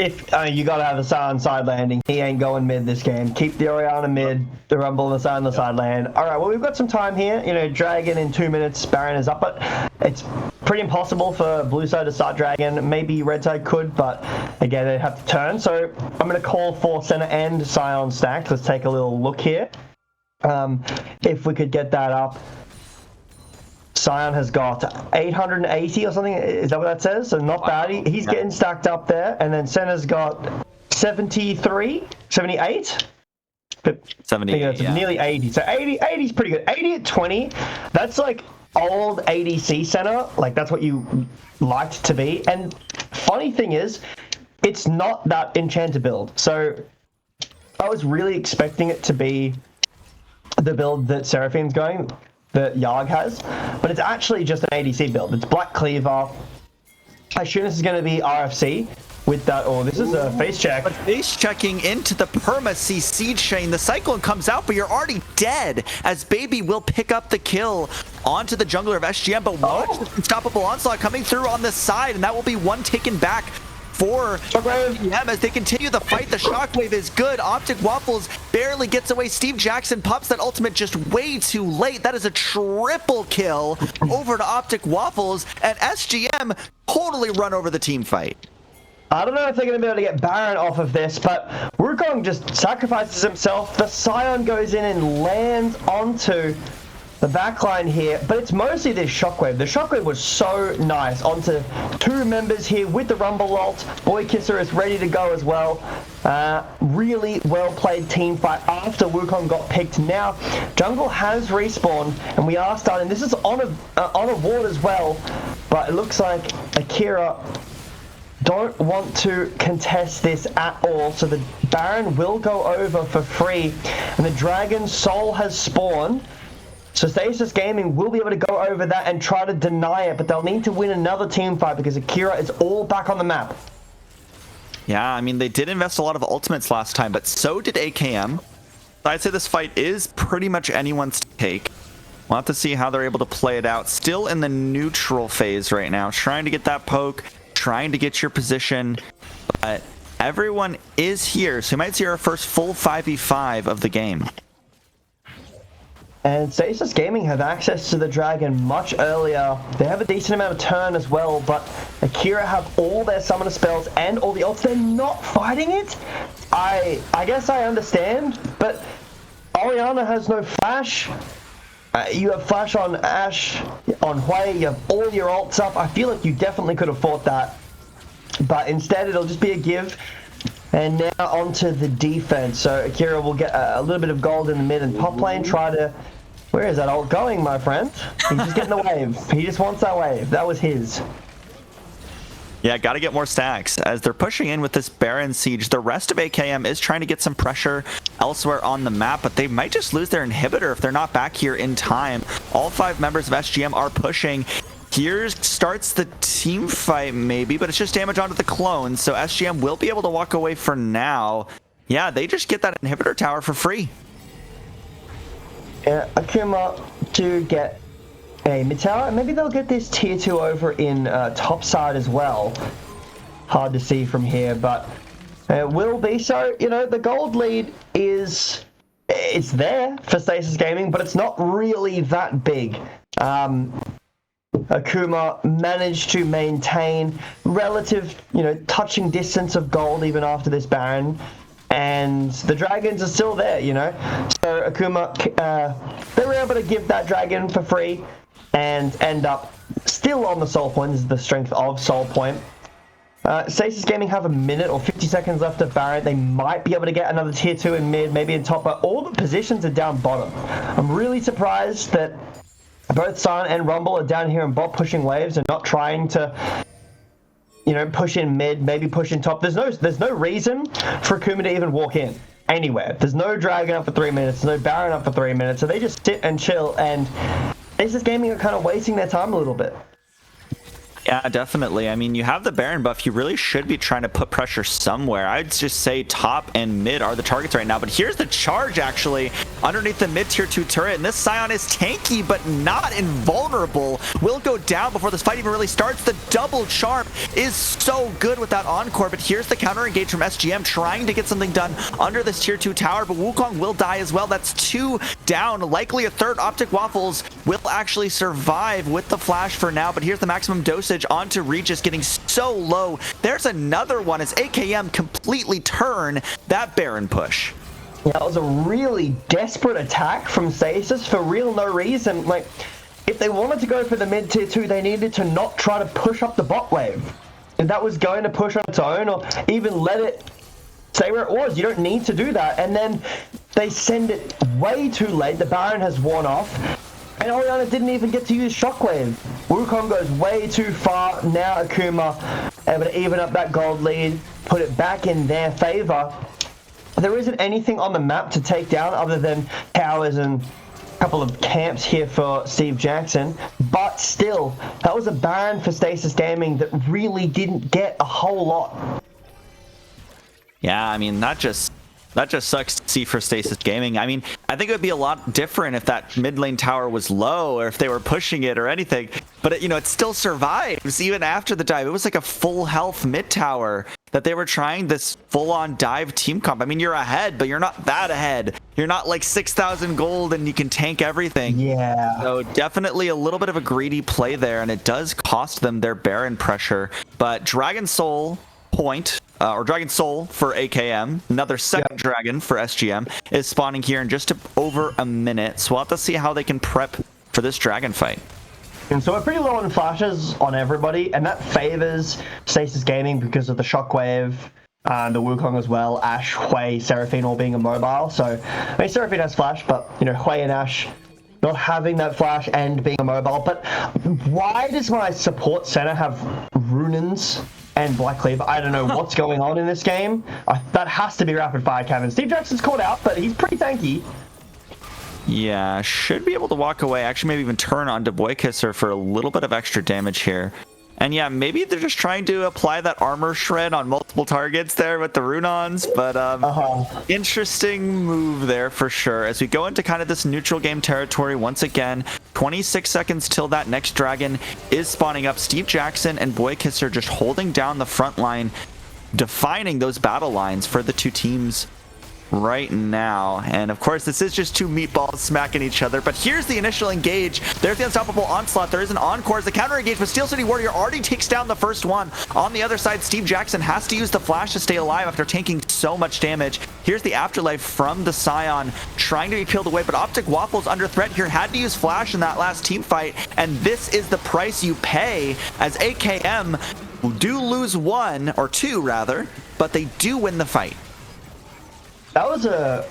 [SPEAKER 2] if you gotta have the Sion side landing, he ain't going mid this game. Keep the Orianna mid, the Rumble and the Sion on the side land. All right, well we've got some time here. You know, Dragon in 2 minutes, Baron is up, but it's pretty impossible for blue side to start Dragon. Maybe red side could, but again they'd have to turn. So I'm gonna call for center end Sion stacked. Let's take a little look here. If we could get that up. Sion has got 880 or something. Is that what that says? So not bad. He's getting stacked up there. And then Senna's got 73, 78.
[SPEAKER 1] 78,
[SPEAKER 2] yeah. Nearly 80. So 80 is pretty good. 80 at 20. That's like old ADC Senna. Like that's what you liked to be. And funny thing is, it's not that enchanted build. So I was really expecting it to be the build that Seraphine's going, that Yarg has, but it's actually just an ADC build. It's Black Cleaver. I assume this is going to be RFC with that. Oh, this is a face check.
[SPEAKER 1] But face checking into the Perma CC chain. The Cyclone comes out, but you're already dead, as Baby will pick up the kill onto the jungler of SGM, but watch this unstoppable onslaught coming through on the side, and that will be one taken back for SGM as they continue the fight. The shockwave is good. Optic Waffles barely gets away. Steve Jackson pops that ultimate just way too late. That is a triple kill over to Optic Waffles, and SGM totally run over the team fight.
[SPEAKER 2] I don't know if they're going to be able to get Baron off of this, but Wukong just sacrifices himself. The Sion goes in and lands onto the backline here, but it's mostly this shockwave. The shockwave was so nice onto two members here with the Rumble ult. Boy Kisser is ready to go as well. Really well played team fight after Wukong got picked. Now jungle has respawned and we are starting. This is on a ward as well, but it looks like Akira don't want to contest this at all, so the Baron will go over for free, and the Dragon Soul has spawned. So Stasis Gaming will be able to go over that and try to deny it, but they'll need to win another team fight because Akira is all back on the map.
[SPEAKER 1] Yeah, I mean, they did invest a lot of ultimates last time, but so did AKM. I'd say this fight is pretty much anyone's take. We'll have to see how they're able to play it out. Still in the neutral phase right now, trying to get that poke, trying to get your position, but everyone is here, so you might see our first full 5v5 of the game.
[SPEAKER 2] And Stasis Gaming have access to the Dragon much earlier. They have a decent amount of turn as well, but Akira have all their summoner spells and all the ults. They're not fighting it? I guess I understand, but Orianna has no flash. You have flash on Ashe, on Hui, you have all your ults up. I feel like you definitely could have fought that, but instead it'll just be a give. And now onto the defense. So Akira will get a little bit of gold in the mid and top lane, try to... Where is that ult going, my friend? He's just getting the wave. He just wants that wave. That was his.
[SPEAKER 1] Yeah, got to get more stacks. As they're pushing in with this Baron siege, the rest of AKM is trying to get some pressure elsewhere on the map, but they might just lose their inhibitor if they're not back here in time. All 5 members of SGM are pushing. Here starts the team fight maybe, but it's just damage onto the clone, so SGM will be able to walk away for now. Yeah, they just get that inhibitor tower for free.
[SPEAKER 2] Akuma to get a mid tower. Maybe they'll get this tier 2 over in top side as well. Hard to see from here, but it will be. So, you know, the gold lead is... It's there for Stasis Gaming, but it's not really that big. Akuma managed to maintain relative, you know, touching distance of gold even after this Baron, and the Dragons are still there, you know. So Akuma, they were able to give that Dragon for free and end up still on the Soul Point. This is the strength of Soul Point. Stasis Gaming have a minute or 50 seconds left of Baron. They might be able to get another tier 2 in mid, maybe in top, but all the positions are down bottom. I'm really surprised that both Sion and Rumble are down here and bot pushing waves and not trying to, you know, push in mid, maybe push in top. There's no reason for Akuma to even walk in anywhere. There's no Dragon up for 3 minutes, no Baron up for 3 minutes, so they just sit and chill, and Stasis Gaming are kind of wasting their time a little bit.
[SPEAKER 1] Yeah, definitely. I mean, you have the Baron buff. You really should be trying to put pressure somewhere. I'd just say top and mid are the targets right now. But here's the charge, actually, underneath the mid tier 2 turret. And this Scion is tanky, but not invulnerable. Will go down before this fight even really starts. The double charm is so good with that Encore. But here's the counter engage from SGM, trying to get something done under this tier 2 tower. But Wukong will die as well. That's 2 down. Likely a third. Optic Waffles will actually survive with the flash for now. But here's the maximum dosage onto Regis, getting so low. There's another one as AKM completely turn that Baron push.
[SPEAKER 2] Yeah, that was a really desperate attack from Stasis for real no reason. Like, if they wanted to go for the mid tier 2, they needed to not try to push up the bot wave. If that was going to push on its own, or even let it stay where it was, you don't need to do that. And then they send it way too late. The Baron has worn off. And Orianna didn't even get to use Shockwave. Wukong goes way too far. Now Akuma able to even up that gold lead, put it back in their favor. There isn't anything on the map to take down other than towers and a couple of camps here for Steve Jackson. But still, that was a Baron for Stasis Gaming that really didn't get a whole lot.
[SPEAKER 1] Yeah, I mean, that just sucks to see for Stasis Gaming. I mean, I think it would be a lot different if that mid lane tower was low or if they were pushing it or anything. But, it still survives even after the dive. It was like a full health mid tower that they were trying this full-on dive team comp. I mean, you're ahead, but you're not that ahead. You're not like 6,000 gold and you can tank everything.
[SPEAKER 2] Yeah.
[SPEAKER 1] So definitely a little bit of a greedy play there, and it does cost them their Baron pressure. But Dragon Soul point, or Dragon Soul for AKM, another second dragon for SGM, is spawning here in just over a minute. So we'll have to see how they can prep for this dragon fight.
[SPEAKER 2] And so we're pretty low on flashes on everybody, and that favors Stasis Gaming because of the Shockwave, the Wukong as well, Ashe, Hui, Seraphine all being immobile. So, I mean, Seraphine has flash, but, Hui and Ashe not having that flash and being immobile. But why does my support center have Runins and Black Cleaver? I don't know what's going on in this game. That has to be rapid fire cannon. Steve Jackson's called out, but he's pretty tanky.
[SPEAKER 1] Yeah, should be able to walk away. Actually, maybe even turn onto Boy Kisser for a little bit of extra damage here. And yeah, maybe they're just trying to apply that armor shred on multiple targets there with the Runons. But interesting move there for sure. As we go into kind of this neutral game territory once again, 26 seconds till that next dragon is spawning up. Steve Jackson and Boy Kisser just holding down the front line, defining those battle lines for the two teams right now. And of course, this is just two meatballs smacking each other. But here's the initial engage. There's the unstoppable onslaught. There is an encore as the counter engage, but Steel City Warrior already takes down the first one. On the other side, Steve Jackson has to use the flash to stay alive after taking so much damage. Here's the afterlife from the Scion, trying to be peeled away, but Optic Waffles under threat here, had to use flash in that last team fight, and this is the price you pay, as AKM do lose one, or two rather, but they do win the fight.
[SPEAKER 2] That was a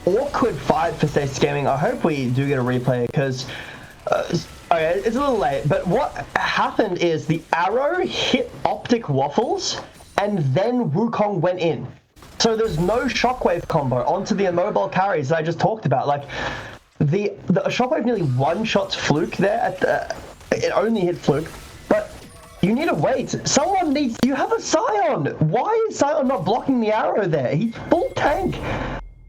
[SPEAKER 2] awkward fight for Stasis Gaming. I hope we do get a replay because okay, it's a little late, but what happened is the arrow hit Optic Waffles and then Wukong went in. So there's no shockwave combo onto the immobile carries that I just talked about. Like the shockwave nearly one-shots Fluke there at the, it only hit Fluke, but you need to wait. Someone needs... You have a Scion. Why is Scion not blocking the arrow there? He's full tank.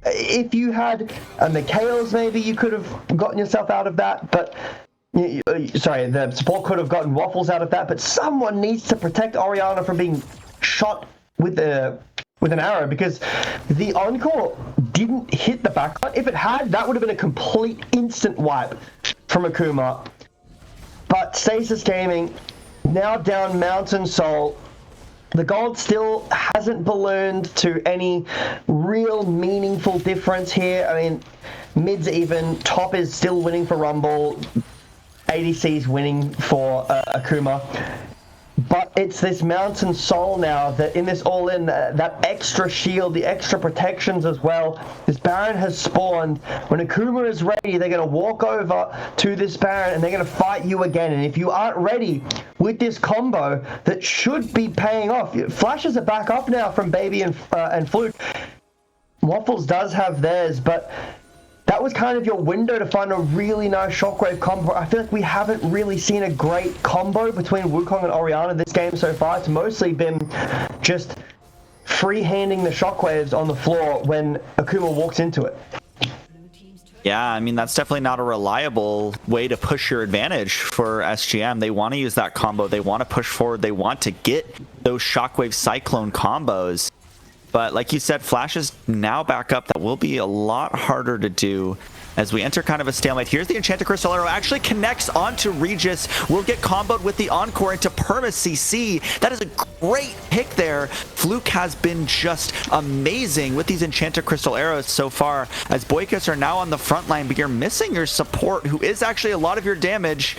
[SPEAKER 2] If you had a Mikhails, maybe you could have gotten yourself out of that. But... Sorry, the support could have gotten Waffles out of that. But someone needs to protect Orianna from being shot with an arrow, because the Encore didn't hit the backline. If it had, that would have been a complete instant wipe from Akuma. But Stasis Gaming... now down Mountain Soul. The gold still hasn't ballooned to any real meaningful difference here. I mean, mid's even, top is still winning for Rumble, ADC's winning for Akuma. But it's this Mountain Soul now that in this all-in, that extra shield, the extra protections as well. This Baron has spawned. When Akuma is ready, they're going to walk over to this Baron and they're going to fight you again. And if you aren't ready with this combo that should be paying off, flashes are back up now from Baby and Fluke. Waffles does have theirs, but that was kind of your window to find a really nice shockwave combo. I feel like we haven't really seen a great combo between Wukong and Orianna this game so far. It's mostly been just free-handing the shockwaves on the floor when Akuma walks into it.
[SPEAKER 1] Yeah, I mean, that's definitely not a reliable way to push your advantage for SGM. They want to use that combo. They want to push forward. They want to get those shockwave cyclone combos. But like you said, Flash is now back up. That will be a lot harder to do as we enter kind of a stalemate. Here's the Enchanted Crystal Arrow. Actually connects onto Aegis. Will get comboed with the Encore into Perma CC. That is a great pick there. Fluke has been just amazing with these Enchanted Crystal Arrows so far, as Boykas are now on the front line, but you're missing your support, who is actually a lot of your damage.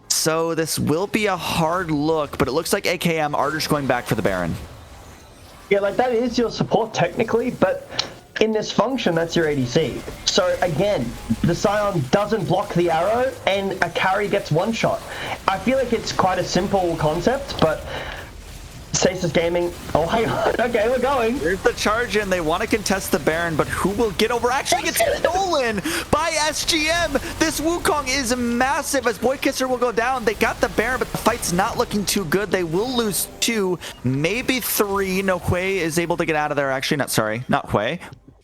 [SPEAKER 1] So this will be a hard look, but it looks like AKM are just going back for the Baron.
[SPEAKER 2] Yeah, like that is your support technically, but in this function, that's your ADC. So again, the Scion doesn't block the arrow and a carry gets one shot. I feel like it's quite a simple concept, but Stasis Gaming, oh hang on, okay, we're going.
[SPEAKER 1] Here's the charge in. They want to contest the Baron, but who will get over? Actually gets stolen by SGM. This Wukong is massive as Boykisser will go down. They got the Baron, but the fight's not looking too good. They will lose 2, maybe 3. No, Hui is able to get out of there. Actually, not Hui.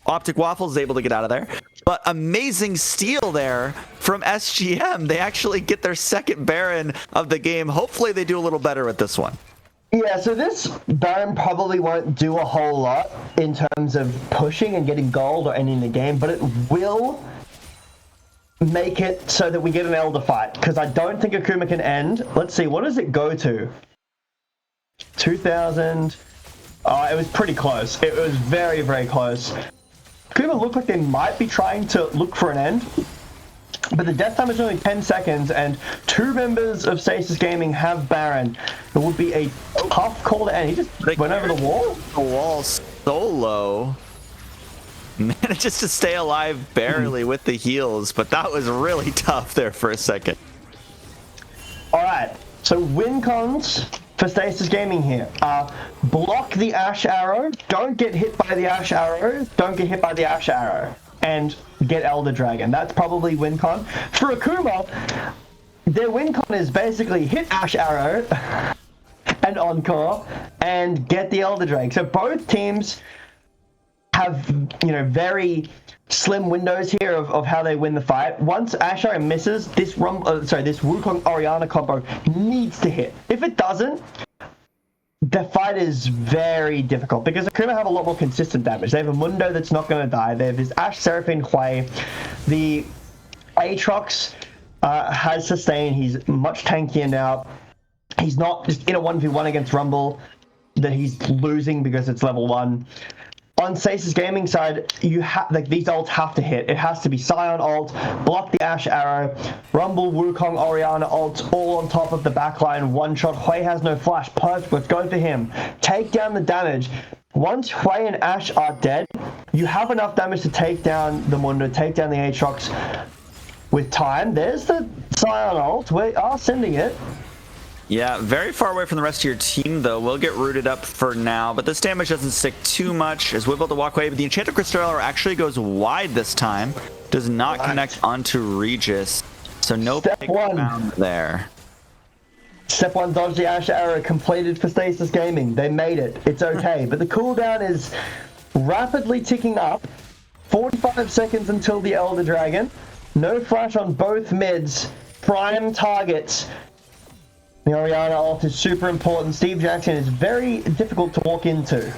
[SPEAKER 1] Optic Waffle is able to get out of there. But amazing steal there from SGM. They actually get their second Baron of the game. Hopefully they do a little better with this one.
[SPEAKER 2] Yeah, so this Baron probably won't do a whole lot in terms of pushing and getting gold or ending the game, but it will make it so that we get an Elder fight, because I don't think Akuma can end. Let's see, what does it go to? 2,000. Oh, it was pretty close. It was very, very close. Akuma looked like they might be trying to look for an end, but the death time is only 10 seconds, and 2 members of Stasis Gaming have Baron. It would be a tough call to end. He just went over the wall.
[SPEAKER 1] The wall solo. Manages to stay alive barely with the heals, but that was really tough there for a second.
[SPEAKER 2] Alright, so win cons for Stasis Gaming here. Block the Ash Arrow. Don't get hit by the Ash Arrow. Don't get hit by the Ash Arrow. And get Elder Dragon. That's probably win con. For Akuma, their win con is basically hit Ash Arrow and Encore and get the Elder Dragon. So both teams have, very slim windows here of how they win the fight. Once Ash Arrow misses, this Wukong Orianna combo needs to hit. If it doesn't, the fight is very difficult because Akuma have a lot more consistent damage. They have a Mundo that's not going to die. They have his Ash Seraphine Hui. The Aatrox has sustain. He's much tankier now. He's not just in a 1v1 against Rumble that he's losing because it's level 1. On Stasis Gaming side, you have these ults have to hit. It has to be Scion ult, block the Ash Arrow, Rumble, Wukong, Orianna ults, all on top of the backline. One shot. Hui has no flash. Perfect. Let's go for him. Take down the damage. Once Hui and Ash are dead, you have enough damage to take down the Mundo, take down the Aatrox with time. There's the Scion ult. We are sending it.
[SPEAKER 1] Yeah, very far away from the rest of your team, though. We'll get rooted up for now, but this damage doesn't stick too much as we're able to walk away. But the Enchanted Crystal Arrow actually goes wide this time. Does not connect onto Aegis, so no pick found there.
[SPEAKER 2] Step 1, dodge the Ash Arrow, completed for Stasis Gaming. They made it. It's okay. But the cooldown is rapidly ticking up. 45 seconds until the Elder Dragon. No flash on both mids. Prime targets. The Orianna ult is super important. Steve Jackson is very difficult to walk into.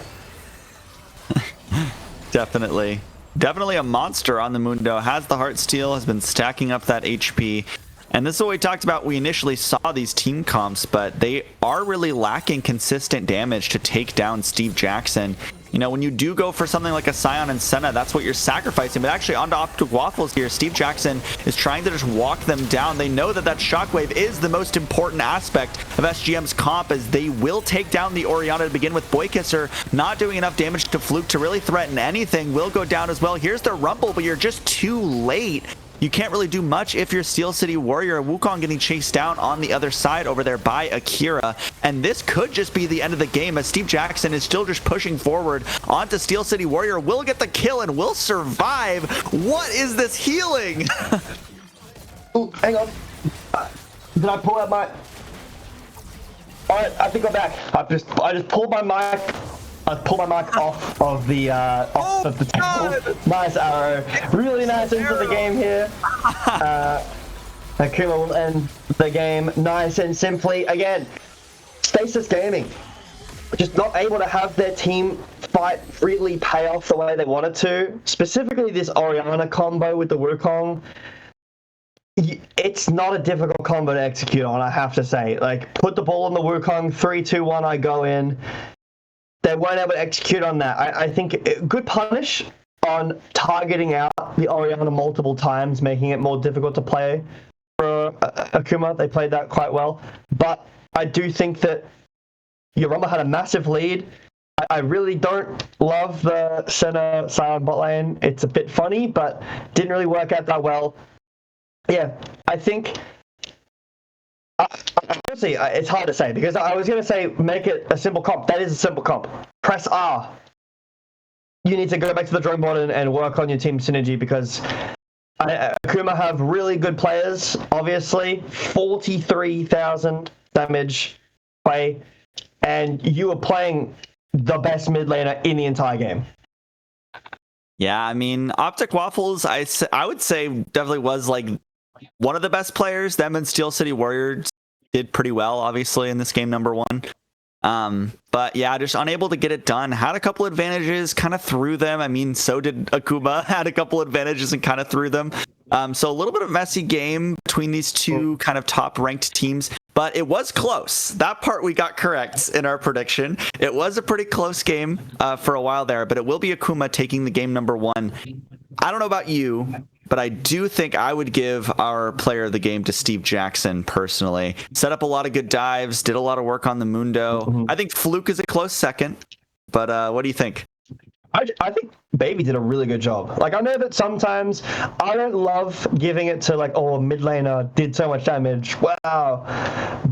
[SPEAKER 1] Definitely a monster on the Mundo. Has the Heart Steel, has been stacking up that HP. And this is what we talked about. We initially saw these team comps, but they are really lacking consistent damage to take down Steve Jackson. When you do go for something like a Scion and Senna, that's what you're sacrificing. But actually, onto Optic Waffles here, Steve Jackson is trying to just walk them down. They know that Shockwave is the most important aspect of SGM's comp, as they will take down the Orianna to begin with. Boykisser not doing enough damage to Fluke to really threaten anything. Will go down as well. Here's the Rumble, but you're just too late. you can't really do much if you're Steel City Warrior. Wukong getting chased down on the other side over there by Akira, and this could just be the end of the game as Steve Jackson is still just pushing forward onto Steel City Warrior. Will get the kill and will survive. What is this healing?
[SPEAKER 2] Ooh, hang on. Did I pull out my... Alright, I think I'm back. I just pulled my mic. I pulled my mic off of the table. Nice arrow. Really nice into the game here. Akuma will end the game nice and simply. Again, Stasis Gaming just not able to have their team fight really pay off the way they wanted to. Specifically this Orianna combo with the Wukong. It's not a difficult combo to execute on, I have to say. Like, put the ball on the Wukong, 3, 2, 1, I go in. They weren't able to execute on that. I think good punish on targeting out the Orianna multiple times, making it more difficult to play for Akuma. They played that quite well. But I do think that Yorumba had a massive lead. I really don't love the center Sion bot lane. It's a bit funny, but didn't really work out that well. Yeah, I think... honestly, it's hard to say because I was going to say make it a simple comp. That is a simple comp. Press R. You need to go back to the drawing board and work on your team synergy because Akuma have really good players, obviously. 43,000 damage play, and you were playing the best mid laner in the entire game.
[SPEAKER 1] Yeah, I mean, Optic Waffles, I would say definitely was like one of the best players. Them and Steel City Warriors did pretty well, obviously, in this game number 1. But yeah, just unable to get it done. Had a couple advantages, kind of threw them. I mean, so did Akuma. Had a couple advantages and kind of threw them. So a little bit of a messy game between these two kind of top-ranked teams. But it was close. That part we got correct in our prediction. It was a pretty close game for a while there, but it will be Akuma taking the game number 1. I don't know about you, but I do think I would give our player of the game to Steve Jackson personally. Set up a lot of good dives, did a lot of work on the Mundo.
[SPEAKER 2] Mm-hmm.
[SPEAKER 1] I think Fluke is a close second, but what do you think?
[SPEAKER 2] I think Baby did a really good job. Like, I know that sometimes I don't love giving it to, like, oh, mid laner did so much damage. Wow.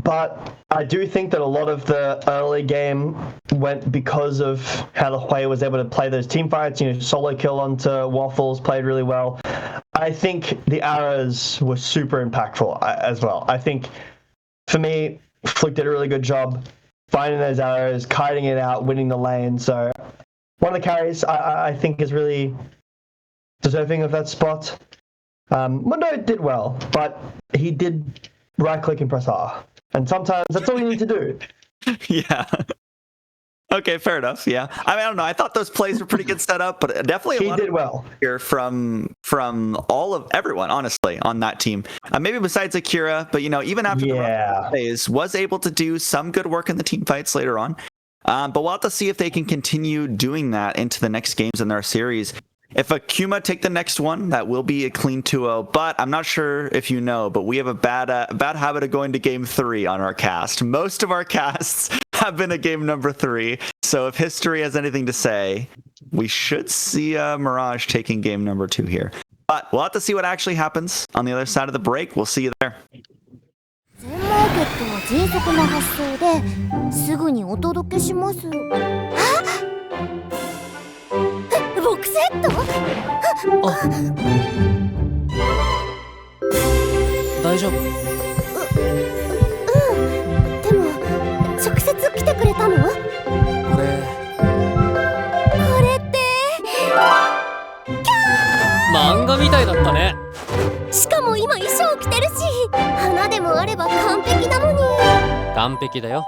[SPEAKER 2] But I do think that a lot of the early game went because of how the Hui was able to play those team fights. You know, solo kill onto Waffles played really well. I think the arrows were super impactful as well. I think, for me, Flick did a really good job finding those arrows, kiting it out, winning the lane. So one of the carries I think is really deserving of that spot. Mundo did well, but he did right-click and press R. And sometimes that's all you need to do.
[SPEAKER 1] Yeah. Okay, fair enough. Yeah. I mean, I don't know. I thought those plays were pretty good setup, but definitely a lot
[SPEAKER 2] did well
[SPEAKER 1] here from all of everyone, honestly, on that team. Maybe besides Akira, but you know, even after the phase, was able to do some good work in the team fights later on. But we'll have to see if they can continue doing that into the next games in their series. If Akuma take the next one, that will be a clean 2-0. But I'm not sure if you know, but we have a bad habit of going to game 3 on our cast. Most of our casts have been a game number 3. So if history has anything to say, we should see Mirage taking game number 2 here. But we'll have to see what actually happens on the other side of the break. We'll see you there.
[SPEAKER 3] 全マーケットは迅速な発送ですぐにお届けします。あ、ボクセット？
[SPEAKER 4] 大丈夫？
[SPEAKER 3] でも直接来てくれたの？
[SPEAKER 4] これ
[SPEAKER 3] って
[SPEAKER 4] 漫画みたいだったね。
[SPEAKER 3] しかも今衣装着てるし、花でもあれば完璧なのに。
[SPEAKER 4] 完璧だよ。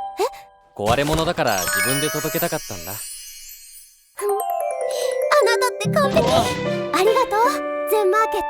[SPEAKER 4] 壊れ物だから自分で届けたかったんだ。
[SPEAKER 3] あなたって完璧。ありがとう、全マーケット。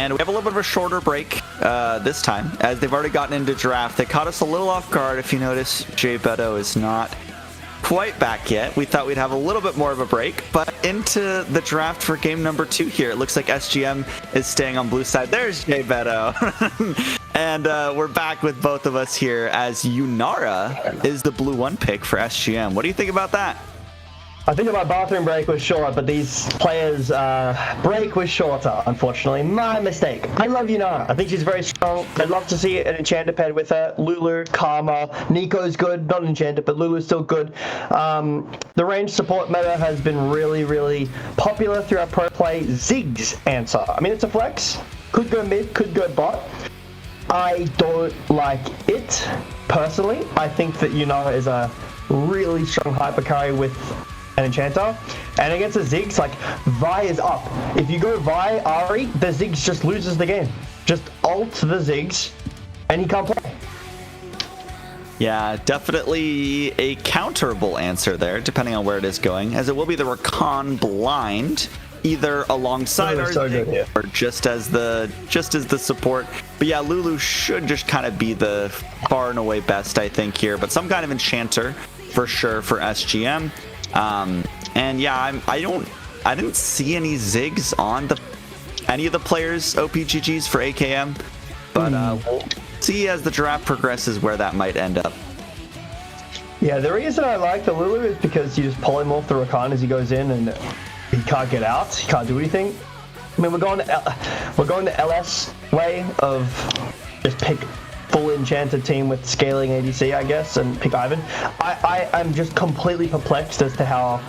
[SPEAKER 1] And we have a little bit of a shorter break this time, as they've already gotten into draft. They caught us a little off guard. If you notice, Jay Beto is not quite back yet. We thought we'd have a little bit more of a break, but into the draft for game number 2 here. It looks like SGM is staying on blue side. There's Jay Beto. And we're back with both of us here as Yunara is the blue 1 pick for SGM. What do you think about that?
[SPEAKER 2] I think that my bathroom break was short, but these players' break was shorter, unfortunately. My mistake. I love Yunara. I think she's very strong. I'd love to see an Enchanted paired with her. Lulu, Karma, Nico's good. Not Enchanted, but Lulu's still good. The range support meta has been really, really popular throughout pro play. Ziggs answer. I mean, it's a flex. Could go mid, could go bot. I don't like it, personally. I think that Yunara is a really strong hyper carry with an Enchanter, and against the Ziggs, like, Vi is up. If you go Vi, Ari, the Ziggs just loses the game. Just ult the Ziggs, and he can't play.
[SPEAKER 1] Yeah, definitely a counterable answer there, depending on where it is going, as it will be the Rakan blind, either alongside our Ziggs or just as the support. But yeah, Lulu should just kind of be the far and away best, I think, here, but some kind of Enchanter for sure for SGM. And yeah, I didn't see any Ziggs on any of the players' OPGGs for AKM, but we'll see as the draft progresses where that might end up.
[SPEAKER 2] Yeah, the reason I like the Lulu is because you just polymorph the Rakan as he goes in, and he can't get out. He can't do anything. I mean, we're going the LS way of just pick full Enchanted team with scaling ADC, I guess, and pick Ivan. I'm just completely perplexed as to how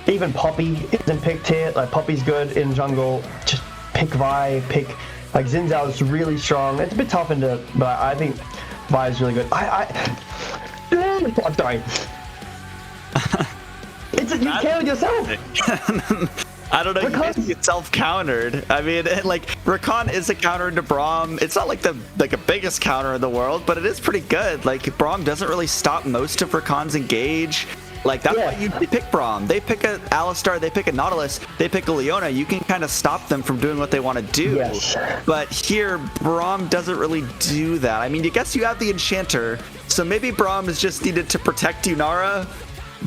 [SPEAKER 2] even Poppy isn't picked here. Like, Poppy's good in jungle. Just pick Vi, like, Xin Zhao is really strong. It's a bit tough but I think Vi is really good. I'm sorry. You killed yourself.
[SPEAKER 1] I don't know, you basically get self-countered. I mean, like, Rakan is a counter to Braum. It's not like the biggest counter in the world, but it is pretty good. Like, Braum doesn't really stop most of Rakan's engage. Like, that's why you pick Braum. They pick a Alistar, they pick a Nautilus, they pick a Leona. You can kind of stop them from doing what they want to do. Yes. But here, Braum doesn't really do that. I mean, I guess you have the Enchanter, so maybe Braum is just needed to protect Yunara.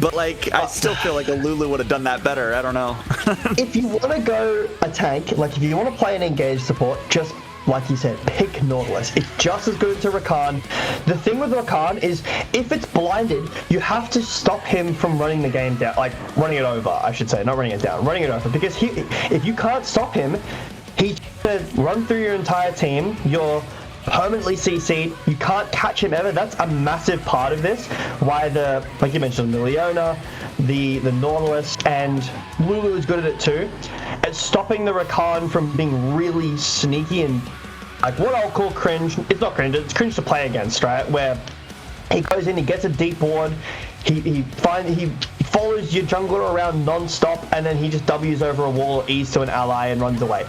[SPEAKER 1] But, like, I still feel like a Lulu would have done that better. I don't know.
[SPEAKER 2] If you want to go a tank, like, if you want to play an engaged support, just, like you said, pick Nautilus. It's just as good to Rakan. The thing with Rakan is, if it's blinded, you have to stop him from running the game down. Like, running it over, I should say. Not running it down. Running it over. Because if you can't stop him, he's going to run through your entire team. You're permanently CC'd. You can't catch him ever. That's a massive part of this. Why like you mentioned, the Leona, the Nautilus, and Lulu is good at it too. It's stopping the Rakan from being really sneaky and, like, what I'll call cringe. It's not cringe, it's cringe to play against, right? Where he goes in, he gets a deep ward, he follows your jungler around non-stop, and then he just W's over a wall, E's to an ally, and runs away.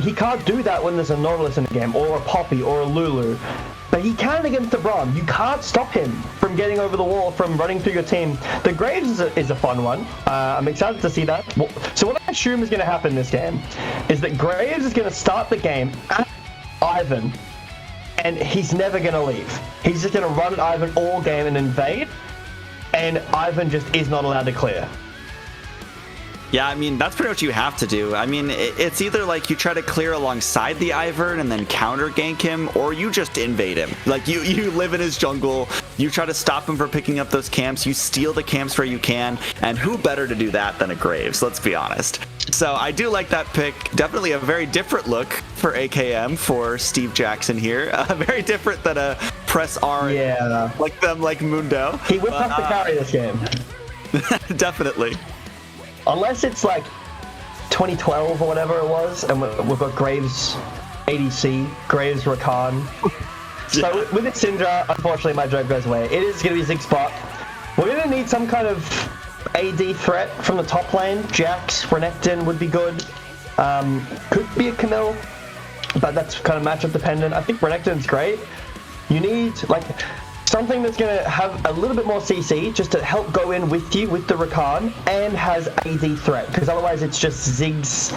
[SPEAKER 2] He can't do that when there's a Nautilus in the game, or a Poppy, or a Lulu. But he can against the Braum. You can't stop him from getting over the wall, from running through your team. The Graves is a fun one. I'm excited to see that. So what I assume is going to happen this game is that Graves is going to start the game at Ivan, and he's never going to leave. He's just going to run at Ivan all game and invade, and Ivan just is not allowed to clear.
[SPEAKER 1] Yeah, I mean, that's pretty much what you have to do. I mean, it's either like you try to clear alongside the Ivern and then counter gank him, or you just invade him. Like, you live in his jungle, you try to stop him from picking up those camps, you steal the camps where you can, and who better to do that than a Graves, let's be honest. So I do like that pick. Definitely a very different look for AKM for Steve Jackson here. Very different than a press R, like Mundo.
[SPEAKER 2] He will have to carry this game.
[SPEAKER 1] Definitely.
[SPEAKER 2] Unless it's like 2012 or whatever it was, and we've got Graves ADC, Graves Rakan. So with it, Syndra, unfortunately my joke goes away. It is going to be Ziggs spot. We're going to need some kind of AD threat from the top lane. Jax, Renekton would be good. Could be a Camille, but that's kind of matchup dependent. I think Renekton's great. You need, like, something that's going to have a little bit more CC just to help go in with you with the Rakan and has AD threat, because otherwise it's just Ziggs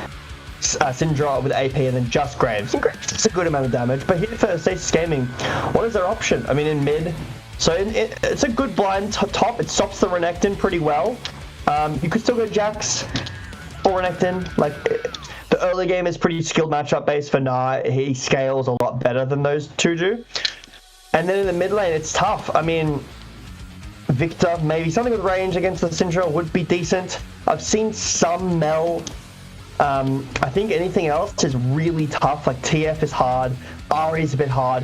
[SPEAKER 2] Syndra with AP and then just Graves. And Graves is a good amount of damage, but here for Stasis Gaming, what is their option? I mean, in mid, so it's a good blind top. It stops the Renekton pretty well. You could still go Jax or Renekton. Like, the early game is pretty skilled matchup based for Nah. He scales a lot better than those two do. And then in the mid lane, it's tough. I mean, Victor, maybe something with range against the Syndra would be decent. I've seen some Mel. I think anything else is really tough. Like TF is hard, Ari is a bit hard.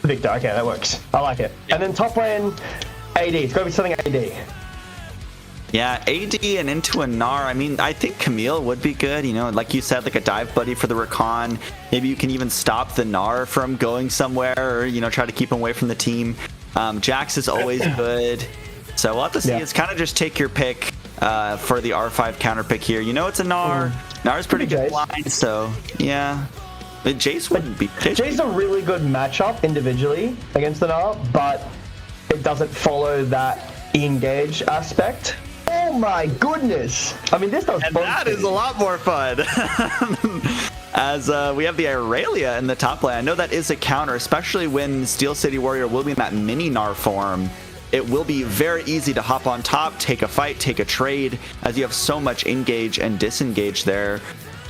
[SPEAKER 2] Victor, okay, that works. I like it. And then top lane, AD. It's got to be something AD.
[SPEAKER 1] Yeah, AD and into a Gnar. I mean, I think Camille would be good. You know, like you said, like a dive buddy for the Rakan. Maybe you can even stop the Gnar from going somewhere, or you know, try to keep him away from the team. Jax is always good. So we'll have to see. Yeah. It's kind of just take your pick for the R5 counter pick here. You know, it's a Gnar. Gnar's pretty good blind, so yeah. But Jace wouldn't be.
[SPEAKER 2] Jace's a really good matchup individually against the Gnar, but it doesn't follow that engage aspect. Oh my goodness! I mean, this does.
[SPEAKER 1] And that is a lot more fun. As we have the Irelia in the top lane. I know that is a counter, especially when Steel City Warrior will be in that mini Gnar form. It will be very easy to hop on top, take a fight, take a trade, as you have so much engage and disengage there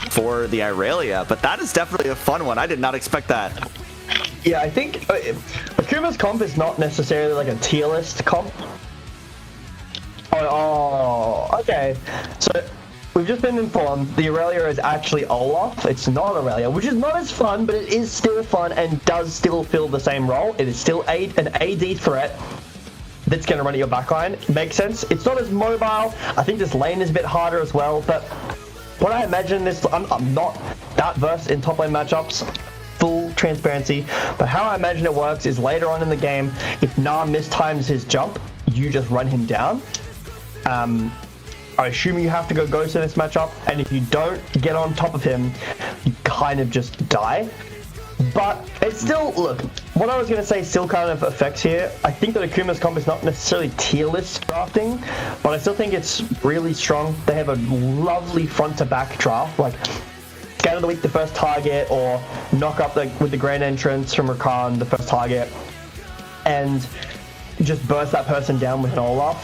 [SPEAKER 1] for the Irelia. But that is definitely a fun one. I did not expect that.
[SPEAKER 2] Yeah, I think Akuma's comp is not necessarily like a tier list comp. Oh, okay. So we've just been informed the Irelia is actually Olaf. It's not Irelia, which is not as fun, but it is still fun and does still fill the same role. It is still an AD threat that's going to run at your backline. Makes sense. It's not as mobile. I think this lane is a bit harder as well, but what I imagine this, I'm not that versed in top lane matchups, full transparency, but how I imagine it works is later on in the game, if Nah mistimes his jump, you just run him down. I assume you have to go Ghost in this matchup, and if you don't get on top of him, you kind of just die. But it's still, look, what I was going to say still kind of affects here. I think that Akuma's comp is not necessarily tier list drafting, but I still think it's really strong. They have a lovely front to back draft, like Scan of the Week the first target, or knock up with the Grand Entrance from Rakan the first target, and just burst that person down with an Olaf.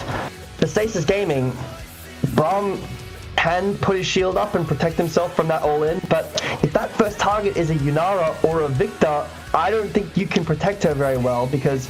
[SPEAKER 2] For Stasis Gaming, Braum can put his shield up and protect himself from that all-in, but if that first target is a Yunara or a Victor, I don't think you can protect her very well, because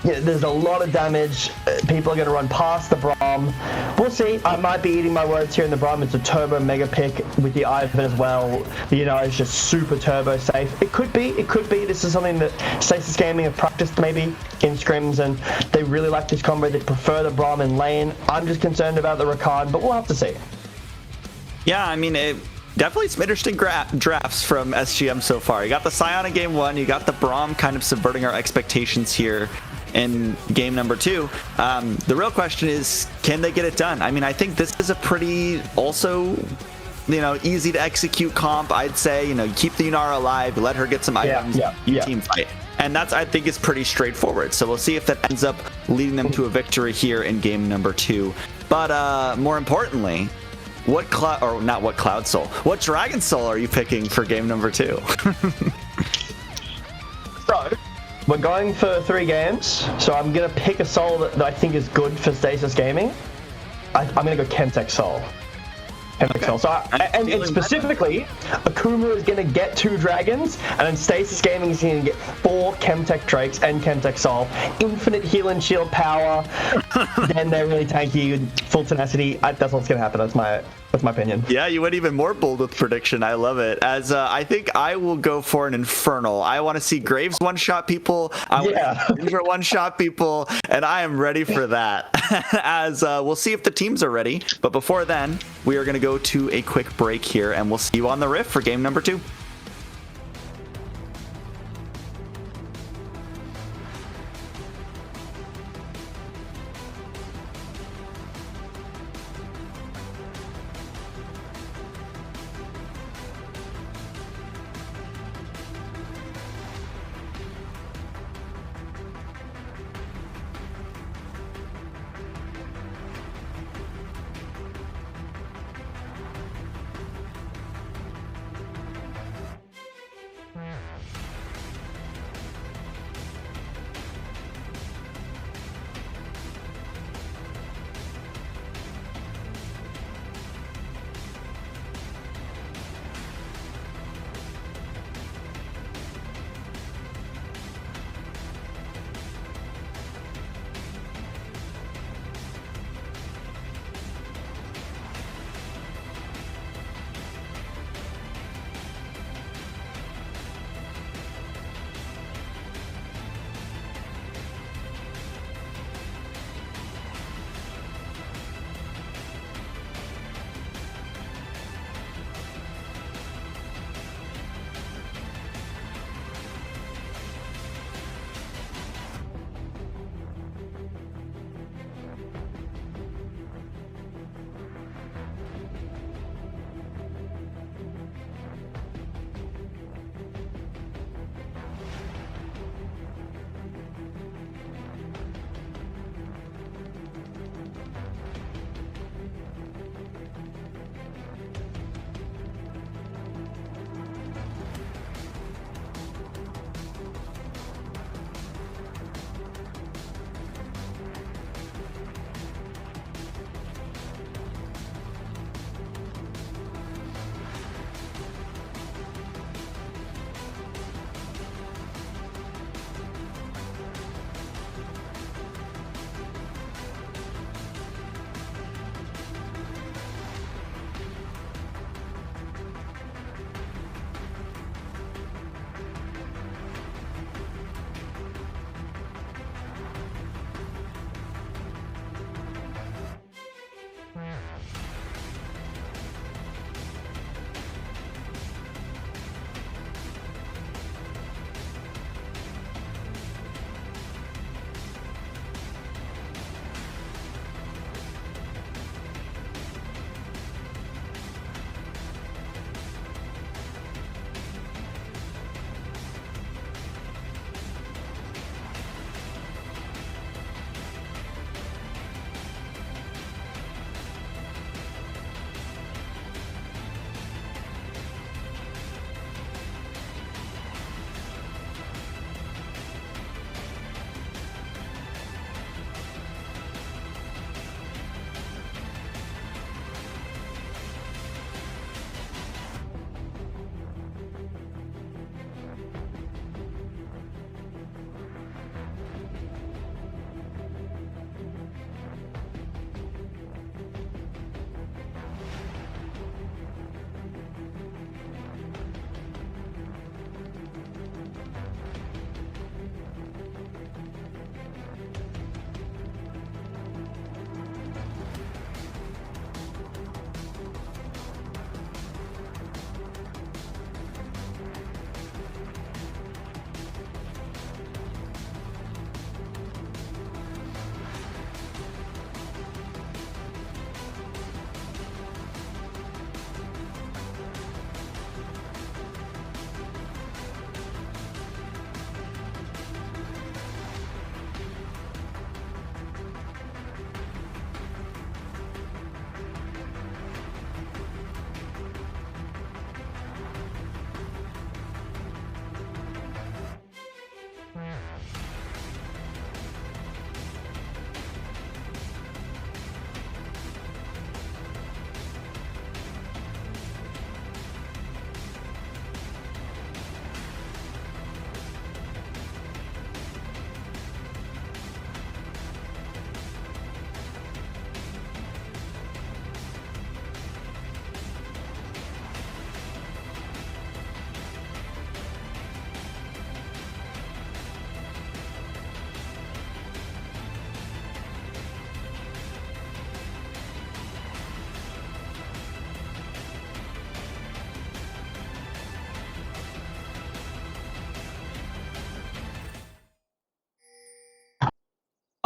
[SPEAKER 2] there's a lot of damage. People are going to run past the Braum. We'll see. I might be eating my words here in the Braum. It's a turbo mega pick with the Ivan as well. You know, it's just super turbo safe. It could be. This is something that Stasis Gaming have practiced maybe in scrims, and they really like this combo. They prefer the Braum in lane. I'm just concerned about the Rakan, but we'll have to see.
[SPEAKER 1] Yeah, I mean, definitely some interesting drafts from SGM so far. You got the Sion in game 1. You got the Braum kind of subverting our expectations here in game number 2. The real question is, can they get it done? I mean, I think this is a pretty also, you know, easy to execute comp. I'd say, you know, keep the Yunara alive, let her get some items, team fight. And that's, I think, is pretty straightforward. So we'll see if that ends up leading them to a victory here in game number 2. But more importantly, what Dragon Soul are you picking for game number 2?
[SPEAKER 2] So we're going for 3 games, so I'm going to pick a soul that I think is good for Stasis Gaming. I'm going to go Chemtech Soul. Soul. So and specifically, Akuma is going to get 2 dragons, and then Stasis Gaming is going to get 4 Chemtech Drakes and Chemtech Soul. Infinite heal and shield power. Then they're really tanky, full tenacity. That's what's going to happen. That's my opinion.
[SPEAKER 1] Yeah, you went even more bold with prediction. I love it. As I think I will go for an Infernal. I want to see Graves one-shot people. I want to see one-shot people, and I am ready for that. As we'll see if the teams are ready. But before then, we are going to go to a quick break here, and we'll see you on the Rift for game number 2.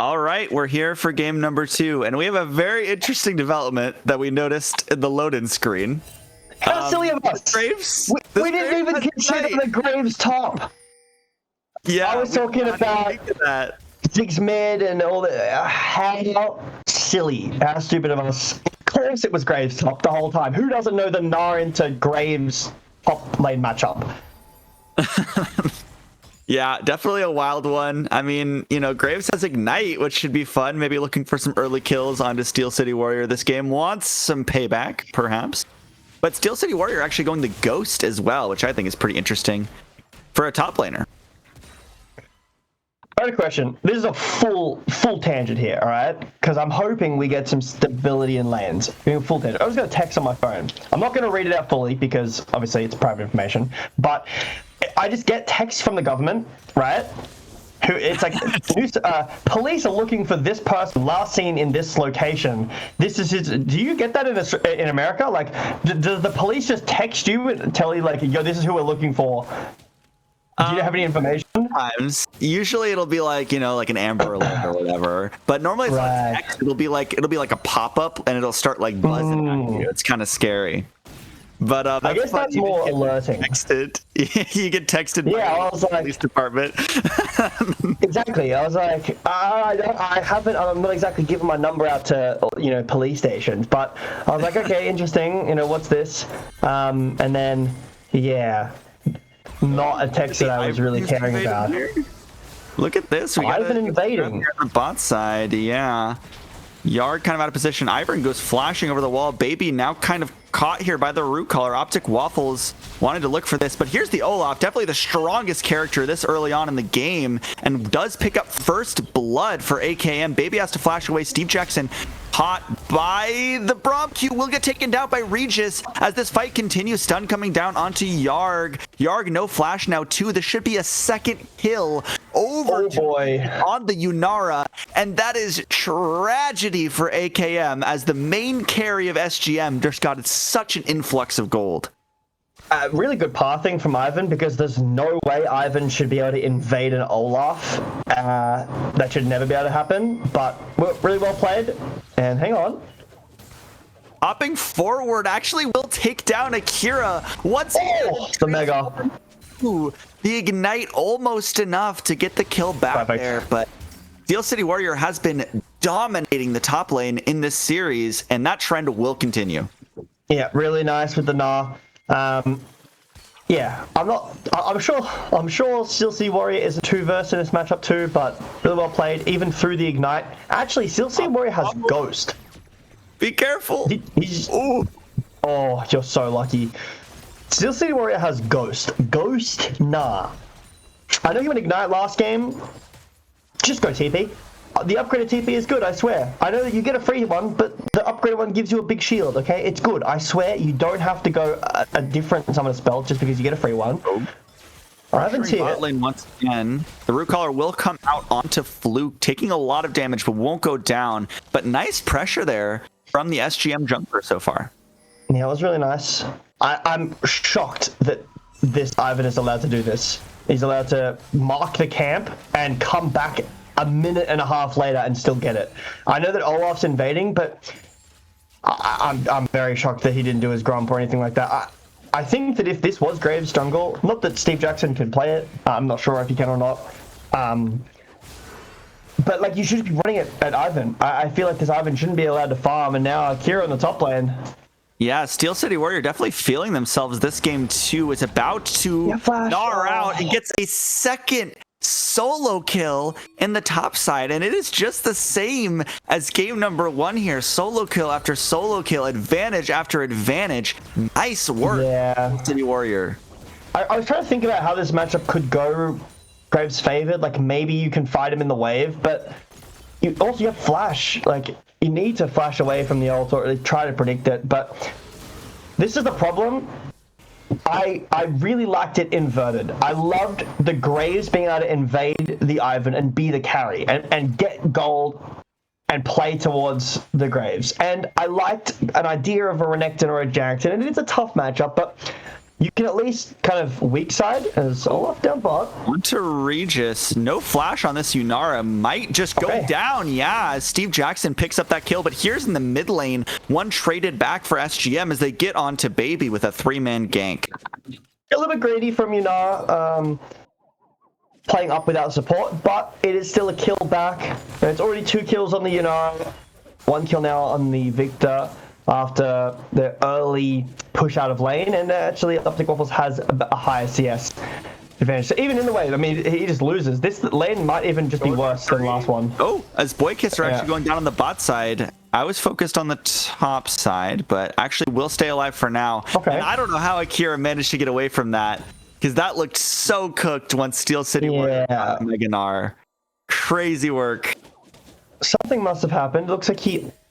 [SPEAKER 1] All right, we're here for game number 2, and we have a very interesting development that we noticed in the load-in screen.
[SPEAKER 2] How silly of us!
[SPEAKER 1] Graves.
[SPEAKER 2] We didn't even consider the Graves top.
[SPEAKER 1] Yeah,
[SPEAKER 2] I was talking about
[SPEAKER 1] that.
[SPEAKER 2] 6 mid and all the how silly, how stupid of us. Of course, it was Graves top the whole time. Who doesn't know the Gnar into Graves top lane matchup?
[SPEAKER 1] Yeah, definitely a wild one. I mean, Graves has Ignite, which should be fun. Maybe looking for some early kills onto Steel City Warrior. This game wants some payback, perhaps. But Steel City Warrior actually going the Ghost as well, which I think is pretty interesting for a top laner.
[SPEAKER 2] I have a question. This is a full tangent here, all right? Because I'm hoping we get some stability in lanes. Full tangent. I was going to text on my phone. I'm not going to read it out fully because obviously it's private information. But I just get texts from the government, right? Who it's like police are looking for this person last seen in this location. This is his. Do you get that in America? Like, does the police just text you and tell you like, yo, this is who we're looking for? Do you have any information?
[SPEAKER 1] Sometimes. Usually it'll be like, like an Amber Alert or whatever. But normally it's not text. It'll be like a pop-up and it'll start like buzzing at you. It's kind of scary. But
[SPEAKER 2] I guess that's more alerting.
[SPEAKER 1] Texted. You get texted by the police department.
[SPEAKER 2] Exactly. I was like, I'm not exactly giving my number out to, police stations. But I was like, okay, interesting. What's this? And then, yeah. Not a text that I was really caring about.
[SPEAKER 1] Look at this. We got
[SPEAKER 2] Ivan invading
[SPEAKER 1] on the bot side. Yeah. Yard kind of out of position. Ivan goes flashing over the wall. Baby now kind of caught here by the root collar. Optic Waffles wanted to look for this, but here's the Olaf, definitely the strongest character this early on in the game, and does pick up first blood for AKM. Baby has to flash away. Steve Jackson caught by the Braum Q, will get taken down by Aegis as this fight continues. Stun coming down onto Yarg. Yarg no flash now too. This should be a second kill over on the Yunara, and that is tragedy for AKM as the main carry of SGM just got such an influx of gold.
[SPEAKER 2] Really good pathing from Ivan, because there's no way Ivan should be able to invade an Olaf. That should never be able to happen, but really well played. And hang on.
[SPEAKER 1] Hopping forward actually will take down Akira. Once
[SPEAKER 2] the Mega.
[SPEAKER 1] Ooh, the Ignite almost enough to get the kill back there, but Steel City Warrior has been dominating the top lane in this series, and that trend will continue.
[SPEAKER 2] Yeah, really nice with the Gnar. Yeah, I'm sure Steel City Warrior is a 2-verse in this matchup too, but really well played, even through the Ignite. Actually, Steel City Warrior has Ghost.
[SPEAKER 1] Be careful.
[SPEAKER 2] Oh, you're so lucky. Steel City Warrior has Ghost. Ghost Gnar. I know you went Ignite last game. Just go TP. The upgraded TP is good, I swear. I know that you get a free one, but the upgraded one gives you a big shield, okay? It's good. I swear you don't have to go a different summon spell just because you get a free one. Ivan's here.
[SPEAKER 1] Bot lane once again. The root collar will come out onto Fluke, taking a lot of damage, but won't go down. But nice pressure there from the SGM jumper so far.
[SPEAKER 2] Yeah, it was really nice. I'm shocked that this Ivan is allowed to do this. He's allowed to mark the camp and come back a minute and a half later and still get it. I know that Olaf's invading, but I'm very shocked that he didn't do his grump or anything like that. I think that if this was Graves jungle, not that Steve Jackson can play it, I'm not sure if he can or not, but like you should be running it at Ivan. I feel like this Ivan shouldn't be allowed to farm, and now Akira in the top lane.
[SPEAKER 1] Yeah, Steel City Warrior definitely feeling themselves this game too. Is about to Gnar out and gets a second solo kill in the top side, and it is just the same as game number 1 here. Solo kill after solo kill, advantage after advantage. Nice work, City Warrior.
[SPEAKER 2] I was trying to think about how this matchup could go Graves favored. Like maybe you can fight him in the wave, but you have flash. Like you need to flash away from the ult or try to predict it. But this is the problem. I really liked it inverted. I loved the Graves being able to invade the Ivan and be the carry and get gold and play towards the Graves. And I liked an idea of a Renekton or a Jackson, and it's a tough matchup, but you can at least kind of weak side as Olaf down bot.
[SPEAKER 1] Onto Regis. No flash on this Yunara. Might just go
[SPEAKER 2] Okay.
[SPEAKER 1] down. Yeah, as Steve Jackson picks up that kill. But here's in the mid lane. One traded back for SGM as they get onto Baby with a 3-man gank.
[SPEAKER 2] A little bit greedy from Yunara, playing up without support, but it is still a kill back. And it's already 2 kills on the Yunara. 1 kill now on the Victor after the early push out of lane, and actually Optic Waffles has a higher CS advantage. So even in the wave, I mean, he just loses. This lane might even just be worse than last one.
[SPEAKER 1] Oh, as Boykiss are
[SPEAKER 2] Yeah.
[SPEAKER 1] actually going down on the bot side. I was focused on the top side, but actually will stay alive for now.
[SPEAKER 2] Okay.
[SPEAKER 1] And I don't know how Akira managed to get away from that, because that looked so cooked once Steel City Warrior
[SPEAKER 2] Yeah.
[SPEAKER 1] got Meganar. Crazy work.
[SPEAKER 2] Something must have happened. Looks like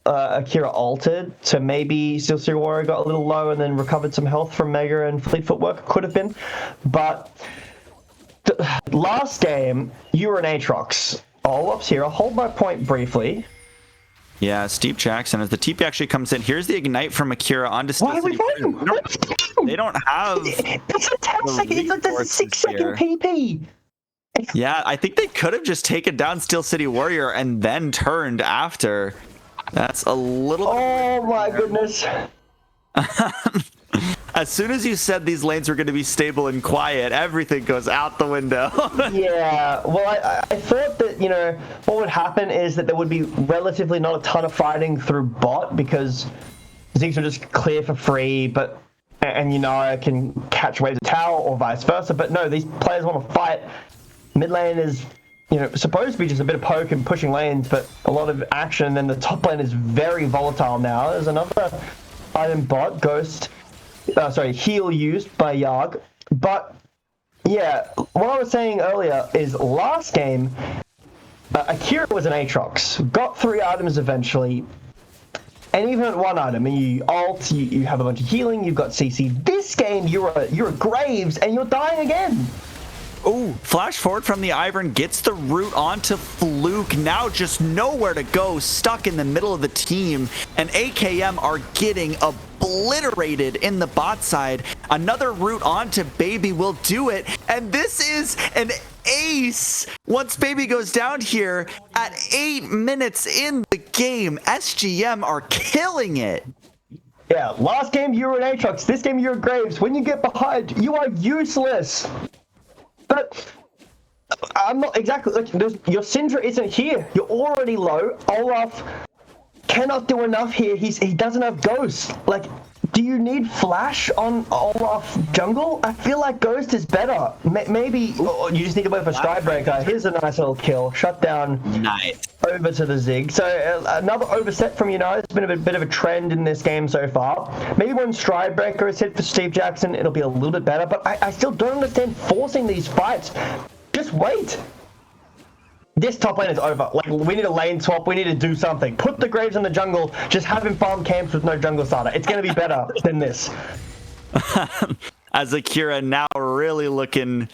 [SPEAKER 2] Akira altered, so maybe Steel City Warrior got a little low and then recovered some health from Mega and Fleet Footwork. Could have been. But last game, you were an Aatrox. Olaf's here. I'll hold my point briefly.
[SPEAKER 1] Yeah, Steve Jackson, as the TP actually comes in. Here's the Ignite from Akira onto Steel
[SPEAKER 2] Why are we
[SPEAKER 1] City Warrior.
[SPEAKER 2] fighting?
[SPEAKER 1] They don't have...
[SPEAKER 2] It's a 10
[SPEAKER 1] the
[SPEAKER 2] second, it's like a
[SPEAKER 1] resources
[SPEAKER 2] 6-second
[SPEAKER 1] here.
[SPEAKER 2] PP.
[SPEAKER 1] Yeah, I think they could have just taken down Steel City Warrior and then turned after. That's a little...
[SPEAKER 2] Oh my goodness.
[SPEAKER 1] As soon as you said these lanes were going to be stable and quiet, everything goes out the window.
[SPEAKER 2] Yeah, well, I thought that, you know, what would happen is that there would be relatively not a ton of fighting through bot because Ziggs would just clear for free, but and Yunara can catch waves of tower or vice versa. But no, these players want to fight. Mid lane is, you know, supposed to be just a bit of poke and pushing lanes, but a lot of action. And then the top lane is very volatile now. There's another item bot, Ghost, heal used by Yarg. But yeah, what I was saying earlier is last game, Akira was an Aatrox, got 3 items eventually, and even at 1 item, and you ult, you have a bunch of healing, you've got CC. This game, you're a Graves, and you're dying again.
[SPEAKER 1] Oh, flash forward from the Ivern, gets the root onto Fluke, now just nowhere to go, stuck in the middle of the team, and AKM are getting obliterated in the bot side. Another root onto Baby will do it, and this is an ace. Once Baby goes down here at 8 minutes in the game, SGM are killing it.
[SPEAKER 2] Yeah, last game you were an Aatrox, this game you're a Graves. When you get behind, you are useless. But I'm not exactly like your Syndra isn't here. You're already low. Olaf cannot do enough here. He doesn't have Ghost. Like, do you need Flash on Olaf jungle? I feel like Ghost is better. Maybe you just need to wait for Strikebreaker. Here's a nice little kill. Shut down.
[SPEAKER 1] Nice.
[SPEAKER 2] Over to the Zig. So another overset from United. It's been a bit of a trend in this game so far. Maybe when Strikebreaker is hit for Steve Jackson, it'll be a little bit better. But I still don't understand forcing these fights. Just wait. This top lane is over. Like, we need a lane swap. We need to do something. Put the Graves in the jungle. Just have him farm camps with no jungle starter. It's going to be better than this.
[SPEAKER 1] As Akira now really looking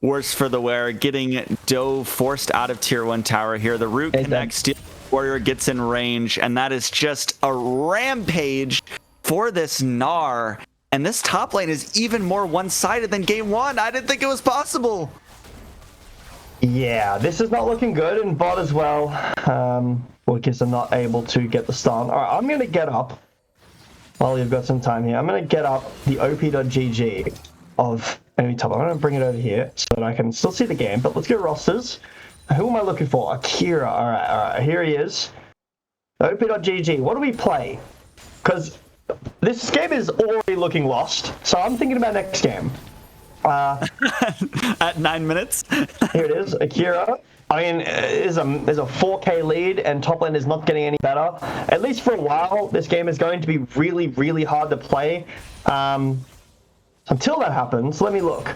[SPEAKER 1] worse for the wear, getting Dove forced out of tier 1 tower here. The root connects, Steel Warrior gets in range, and that is just a rampage for this Gnar. And this top lane is even more one-sided than game 1. I didn't think it was possible.
[SPEAKER 2] Yeah, this is not looking good, and bot as well. Because I'm not able to get the stun. All right, I'm going to get up. While you've got some time here, I'm going to get up the op.gg of enemy top. I'm going to bring it over here so that I can still see the game. But let's get rosters. Who am I looking for? Akira. All right. Here he is. op.gg. What do we play? Because this game is already looking lost. So I'm thinking about next game.
[SPEAKER 1] At 9 minutes.
[SPEAKER 2] Here it is, Akira. I mean, there's a 4K lead, and top lane is not getting any better. At least for a while, this game is going to be really, really hard to play. Until that happens, let me look.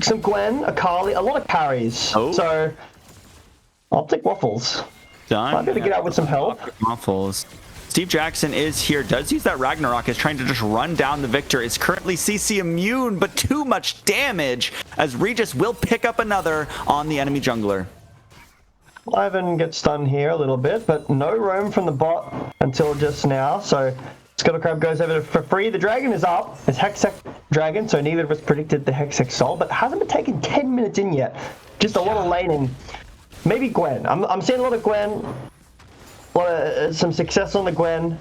[SPEAKER 2] Some Gwen, Akali, a lot of carries.
[SPEAKER 1] Oh.
[SPEAKER 2] So, Optic Waffles.
[SPEAKER 1] Done.
[SPEAKER 2] Might be able to get out with some help.
[SPEAKER 1] Waffles. Steve Jackson is here, does use that Ragnarok, is trying to just run down the Victor, is currently CC immune, but too much damage, as Regis will pick up another on the enemy jungler.
[SPEAKER 2] Ivan gets stunned here a little bit, but no roam from the bot until just now, so Scuttle Crab goes over for free. The dragon is up. It's Hextech Dragon, so neither of us predicted the Hextech Soul, but hasn't been taken 10 minutes in yet. Just a lot of laning. Maybe Gwen. I'm seeing a lot of Gwen. Some success on the Gwen.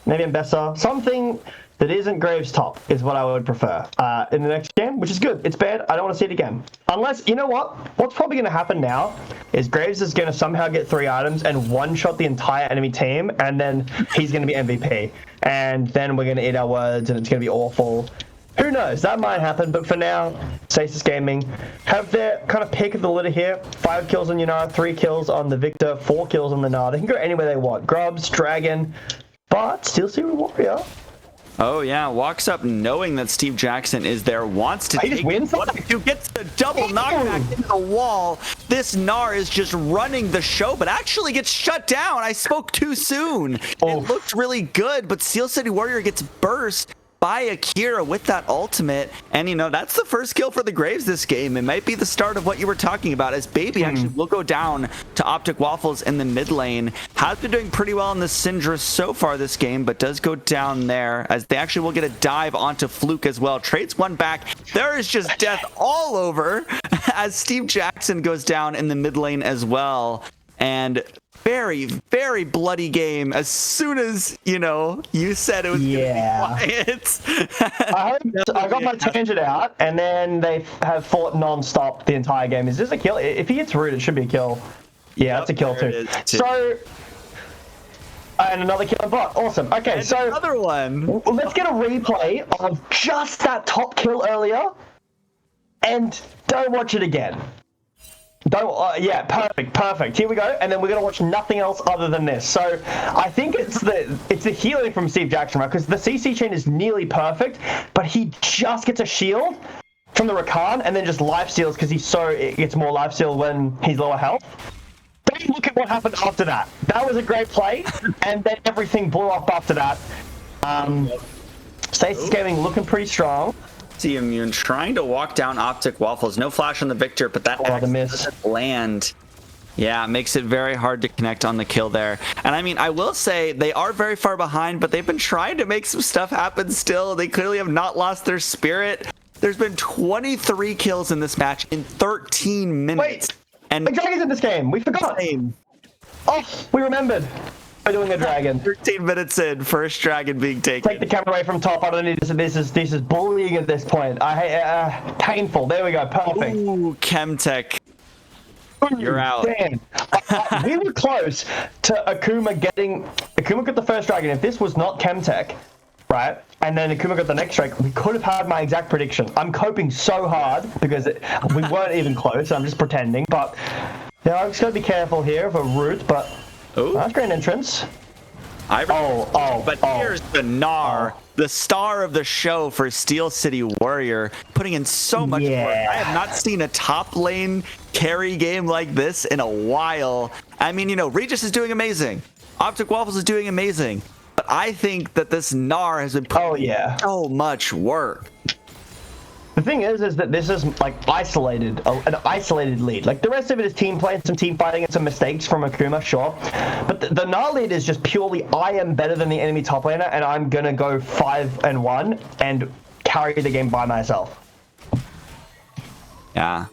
[SPEAKER 2] Maybe Mbessa. Something that isn't Graves top is what I would prefer in the next game, which is good. It's bad. I don't want to see it again. Unless, you know what? What's probably going to happen now is Graves is going to somehow get 3 items and one-shot the entire enemy team, and then he's going to be MVP. And then we're going to eat our words, and it's going to be awful. Who knows? That might happen, but for now, Stasis Gaming have their kind of pick of the litter here. 5 kills on Yunara, 3 kills on the Victor, 4 kills on the Nara. They can go anywhere they want. Grubs, Dragon, but Steel City Warrior.
[SPEAKER 1] Oh yeah, walks up knowing that Steve Jackson is there, wants to take
[SPEAKER 2] wins
[SPEAKER 1] one of two, gets the double knockback into the wall. This Gnar is just running the show, but actually gets shut down. I spoke too soon. It looked really good, but Steel City Warrior gets burst by Akira with that ultimate, and you know, that's the first kill for the Graves this game. It might be the start of what you were talking about, as Baby actually will go down to Optic Waffles in the mid lane. Has been doing pretty well in the Syndra so far this game, but does go down there, as they actually will get a dive onto Fluke as well. Trades one back. There is just death all over as Steve Jackson goes down in the mid lane as well. And very, very bloody game. As soon as, you know, you said it was quiet.
[SPEAKER 2] I got my tangent out, and then they have fought non-stop the entire game. Is this a kill? If he gets root, it should be a kill. Yeah, that's a kill too. So, and another kill on bot. Awesome. Okay, and so
[SPEAKER 1] another one.
[SPEAKER 2] Let's get a replay of just that top kill earlier, and don't watch it again. Yeah, perfect. Here we go, and then we're gonna watch nothing else other than this. So I think it's the healing from Steve Jackson, right? Because the CC chain is nearly perfect, but he just gets a shield from the Rakan and then just life steals because it gets more life steal when he's lower health. Don't look at what happened after that. That was a great play, and then everything blew up after that. Stasis Gaming looking pretty strong.
[SPEAKER 1] See Immune trying to walk down Optic Waffles. No flash on the Victor, but that doesn't land. Yeah, it makes it very hard to connect on the kill there. And I mean, I will say they are very far behind, but they've been trying to make some stuff happen still. They clearly have not lost their spirit. There's been 23 kills in this match in 13 minutes.
[SPEAKER 2] Wait, and the Dragon's in this game. We forgot. Oh, we remembered. We're doing a dragon.
[SPEAKER 1] 13 minutes in, first dragon being taken.
[SPEAKER 2] Take the camera away from top. I don't need this. This is bullying at this point. Painful. There we go. Perfect.
[SPEAKER 1] Ooh, Chemtech. You're out.
[SPEAKER 2] Damn. We were close to Akuma got the first dragon. If this was not Chemtech, right, and then Akuma got the next strike, we could have had my exact prediction. I'm coping so hard because we weren't even close. I'm just pretending. But yeah, I'm just going to be careful here of a root, but that's great entrance.
[SPEAKER 1] Here's the Gnar, the star of the show for Steel City Warrior, putting in so much work. I have not seen a top lane carry game like this in a while. I mean, you know, Regis is doing amazing. Optic Waffles is doing amazing. But I think that this Gnar has been putting in so much work.
[SPEAKER 2] The thing is that this is like an isolated lead. Like the rest of it is team play and some team fighting and some mistakes from Akuma, sure. But the Gnar lead is just purely, I am better than the enemy top laner, and I'm gonna go 5-1 and carry the game by myself.
[SPEAKER 1] Yeah.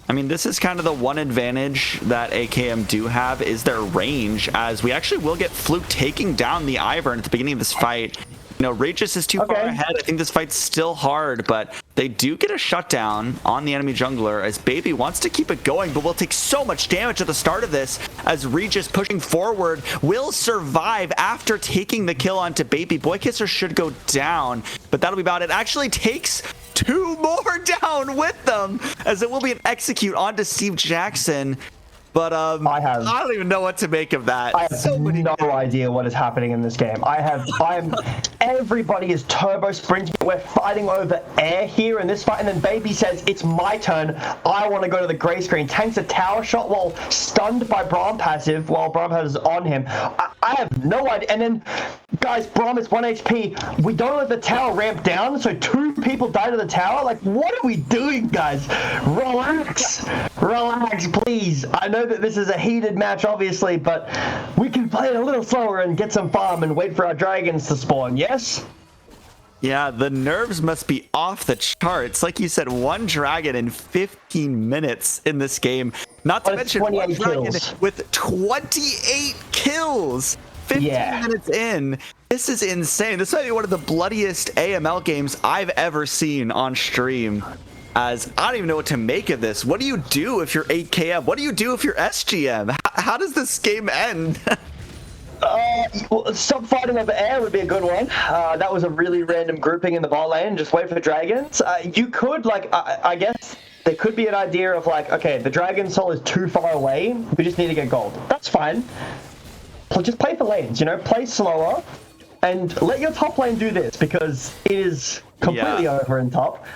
[SPEAKER 1] I mean, this is kind of the one advantage that AKM do have is their range, as we actually will get Fluke taking down the Ivern at the beginning of this fight. You know, Regis is too far ahead. I think this fight's still hard, but they do get a shutdown on the enemy jungler as Baby wants to keep it going, but will take so much damage at the start of this as Regis pushing forward will survive after taking the kill onto Baby. Boy Kisser should go down, but that'll be about it. Actually takes 2 more down with them as it will be an execute onto Steve Jackson. But I don't even know what to make of that.
[SPEAKER 2] I have no idea what is happening in this game. Everybody is turbo sprinting. We're fighting over air here in this fight, and then Baby says, it's my turn. I want to go to the gray screen. Tanks a tower shot while stunned by Braum passive, while Braum has on him. I have no idea. And then, guys, Braum is 1 HP. We don't let the tower ramp down, so 2 people die to the tower. Like, what are we doing, guys? Relax. Relax, please. I know that this is a heated match, obviously, but we can play it a little slower and get some farm and wait for our dragons to spawn, yes?
[SPEAKER 1] Yeah, the nerves must be off the charts. Like you said, one dragon in 15 minutes in this game. Not to mention one dragon with 28 kills. 15 minutes in. This is insane. This might be one of the bloodiest AML games I've ever seen on stream. As I don't even know what to make of this. What do you do if you're 8KM? What do you do if you're SGM? How does this game end?
[SPEAKER 2] Well, stop fighting over air would be a good one. That was a really random grouping in the bot lane. Just wait for dragons. You could, like, I guess there could be an idea of, like, okay, the dragon soul is too far away. We just need to get gold. That's fine. Just play for lanes, you know? Play slower and let your top lane do this because it is completely over in top.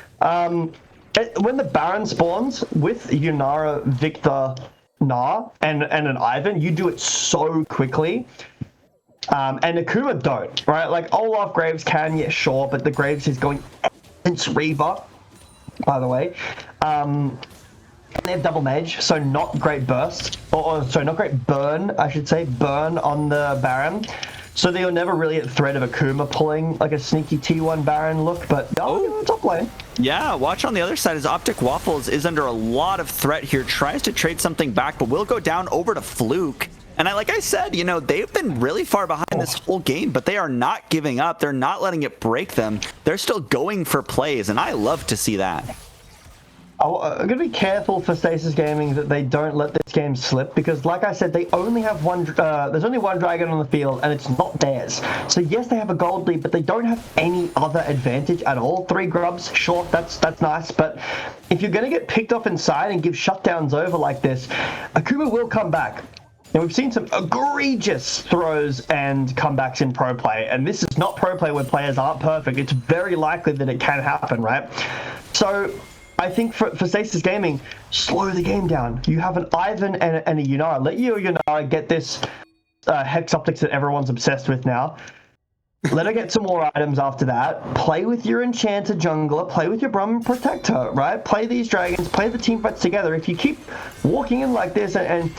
[SPEAKER 2] When the Baron spawns with Yunara, Victor, Nah, and an Ivan, you do it so quickly. And Akuma don't, right? Like, Olaf Graves can, yeah, sure, but the Graves is going against Reaver, by the way. They have double mage, so not great burst. Sorry, not great burn, I should say. Burn on the Baron. So they'll never really at threat of Akuma pulling like a sneaky T1 Baron look, but top lane.
[SPEAKER 1] Yeah, watch on the other side as Optic Waffles is under a lot of threat here, tries to trade something back, but will go down over to Fluke. And like I said, you know, they've been really far behind this whole game, but they are not giving up. They're not letting it break them. They're still going for plays, and I love to see that.
[SPEAKER 2] I'm going to be careful for Stasis Gaming that they don't let this game slip because, like I said, they only have one. There's only one dragon on the field, and it's not theirs. So yes, they have a gold lead, but they don't have any other advantage at all. 3 grubs, sure, that's nice, but if you're going to get picked off inside and give shutdowns over like this, Akuma will come back. And we've seen some egregious throws and comebacks in pro play, and this is not pro play where players aren't perfect. It's very likely that it can happen, right? So I think for Stasis Gaming, slow the game down. You have an Ivan and a Yunara. Let your Yunara get this Hex Optics that everyone's obsessed with now. Let her get some more items after that. Play with your Enchanter jungler. Play with your Brahmin Protector, right? Play these dragons. Play the team fights together. If you keep walking in like this and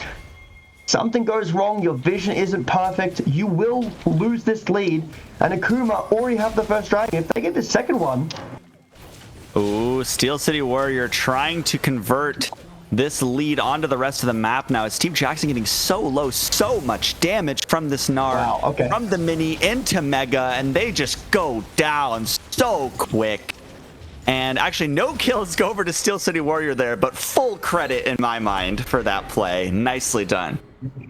[SPEAKER 2] something goes wrong, your vision isn't perfect, you will lose this lead. And Akuma already have the first dragon. If they get the second one...
[SPEAKER 1] Ooh, Steel City Warrior trying to convert this lead onto the rest of the map now. As Steve Jackson getting so low, so much damage from this Gnar, from the mini into Mega, and they just go down so quick. And actually, no kills go over to Steel City Warrior there, but full credit in my mind for that play. Nicely done.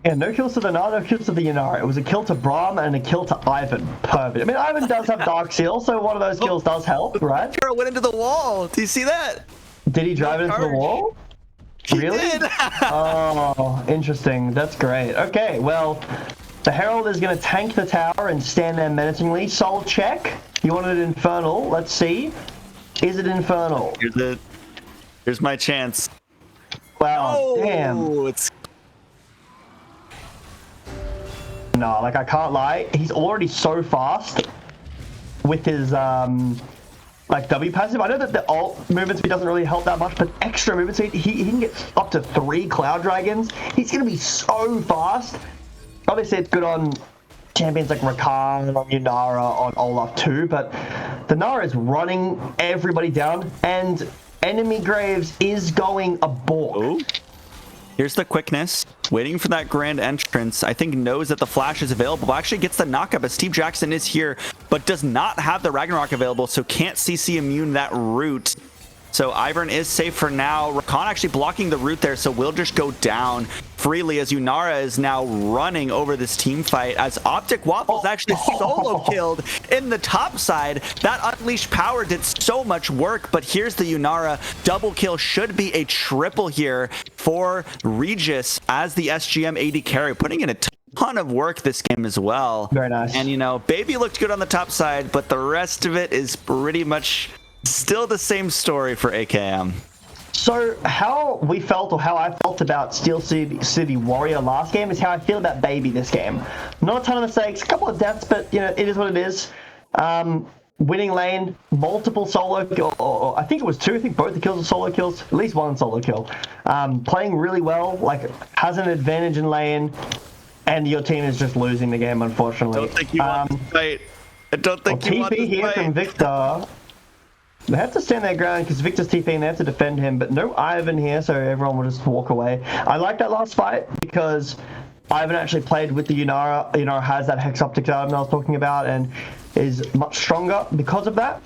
[SPEAKER 2] Yeah, no kills to the Gnar, no kills to the Yunara. It was a kill to Braum and a kill to Ivan. Perfect. I mean, Ivan does have Dark Seal, so one of those kills does help, right?
[SPEAKER 1] Carol went into the wall. Do you see that?
[SPEAKER 2] Did he drive it into the wall? Really?
[SPEAKER 1] He did.
[SPEAKER 2] Oh, interesting. That's great. Okay, well, the Herald is going to tank the tower and stand there menacingly. Soul check. You wanted it Infernal. Let's see. Is it Infernal?
[SPEAKER 1] Here's my chance.
[SPEAKER 2] Wow, damn.
[SPEAKER 1] It's...
[SPEAKER 2] No, like, I can't lie. He's already so fast with his, like, W passive. I know that the alt movement speed doesn't really help that much, but extra movement speed, he can get up to 3 Cloud Dragons. He's going to be so fast. Obviously, it's good on champions like Rakan, on Yunara, on Olaf too, but the Gnar is running everybody down, and enemy Graves is going abort.
[SPEAKER 1] Ooh. Here's the quickness, waiting for that grand entrance. I think knows that the flash is available, actually gets the knockup as Steve Jackson is here, but does not have the Ragnarok available, so can't CC immune that route. So Ivern is safe for now. Rakan actually blocking the route there, so we'll just go down freely as Yunara is now running over this team fight as Optic Waffles actually solo killed in the top side. That unleashed power did so much work, but here's the Yunara double kill. Should be a triple here for Regis as the SGM AD carry, putting in a ton of work this game as well.
[SPEAKER 2] Very nice.
[SPEAKER 1] And you know, Baby looked good on the top side, but the rest of it is pretty much still the same story for AKM.
[SPEAKER 2] So how we felt, or how I felt about Steel City Warrior last game is how I feel about Baby this game. Not a ton of mistakes, a couple of deaths, but you know, it is what it is. winning lane, multiple solo kill, or I think it was two. I think both the kills are solo kills, at least one solo kill. Playing really well, like has an advantage in lane, and your team is just losing the game, unfortunately.
[SPEAKER 1] I don't think you want to fight. I don't think you want to
[SPEAKER 2] TP here
[SPEAKER 1] fight.
[SPEAKER 2] from Victor. They have to stand their ground because Victor's TP and they have to defend him, but no Ivan here, so everyone will just walk away. I like that last fight because Ivan actually played with the Yunara. Yunara has that Hex Optics item I was talking about and is much stronger because of that.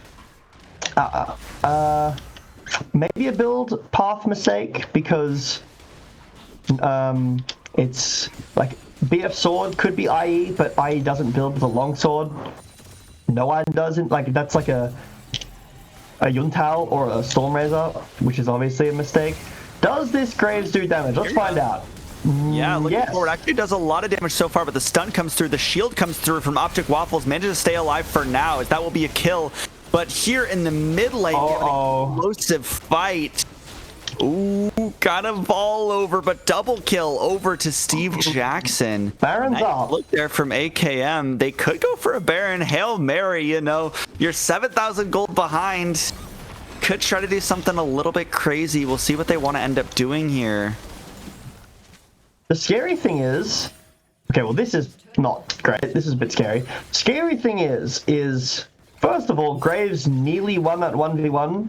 [SPEAKER 2] Maybe a build path mistake because it's like BF sword could be IE, but IE doesn't build with a long sword. No one doesn't. Like that's like a Yuntao or a Stormrazor, which is obviously a mistake. Does this Graves do damage? Let's find out.
[SPEAKER 1] Yeah, looking
[SPEAKER 2] Yes.
[SPEAKER 1] forward. Actually does a lot of damage so far, but the stun comes through. The shield comes through from Optic Waffles. Manages to stay alive for now, as that will be a kill. But here in the mid lane, we have an explosive fight. Ooh, got a ball over, but double kill over to Steve Jackson.
[SPEAKER 2] Baron's
[SPEAKER 1] Nice
[SPEAKER 2] up.
[SPEAKER 1] look there from AKM. They could go for a Baron. Hail Mary, you know. You're 7,000 gold behind. Could try to do something a little bit crazy. We'll see what they want to end up doing here.
[SPEAKER 2] The scary thing is, okay, well this is not great. This is a bit scary. Scary thing is first of all, Graves nearly won that 1v1.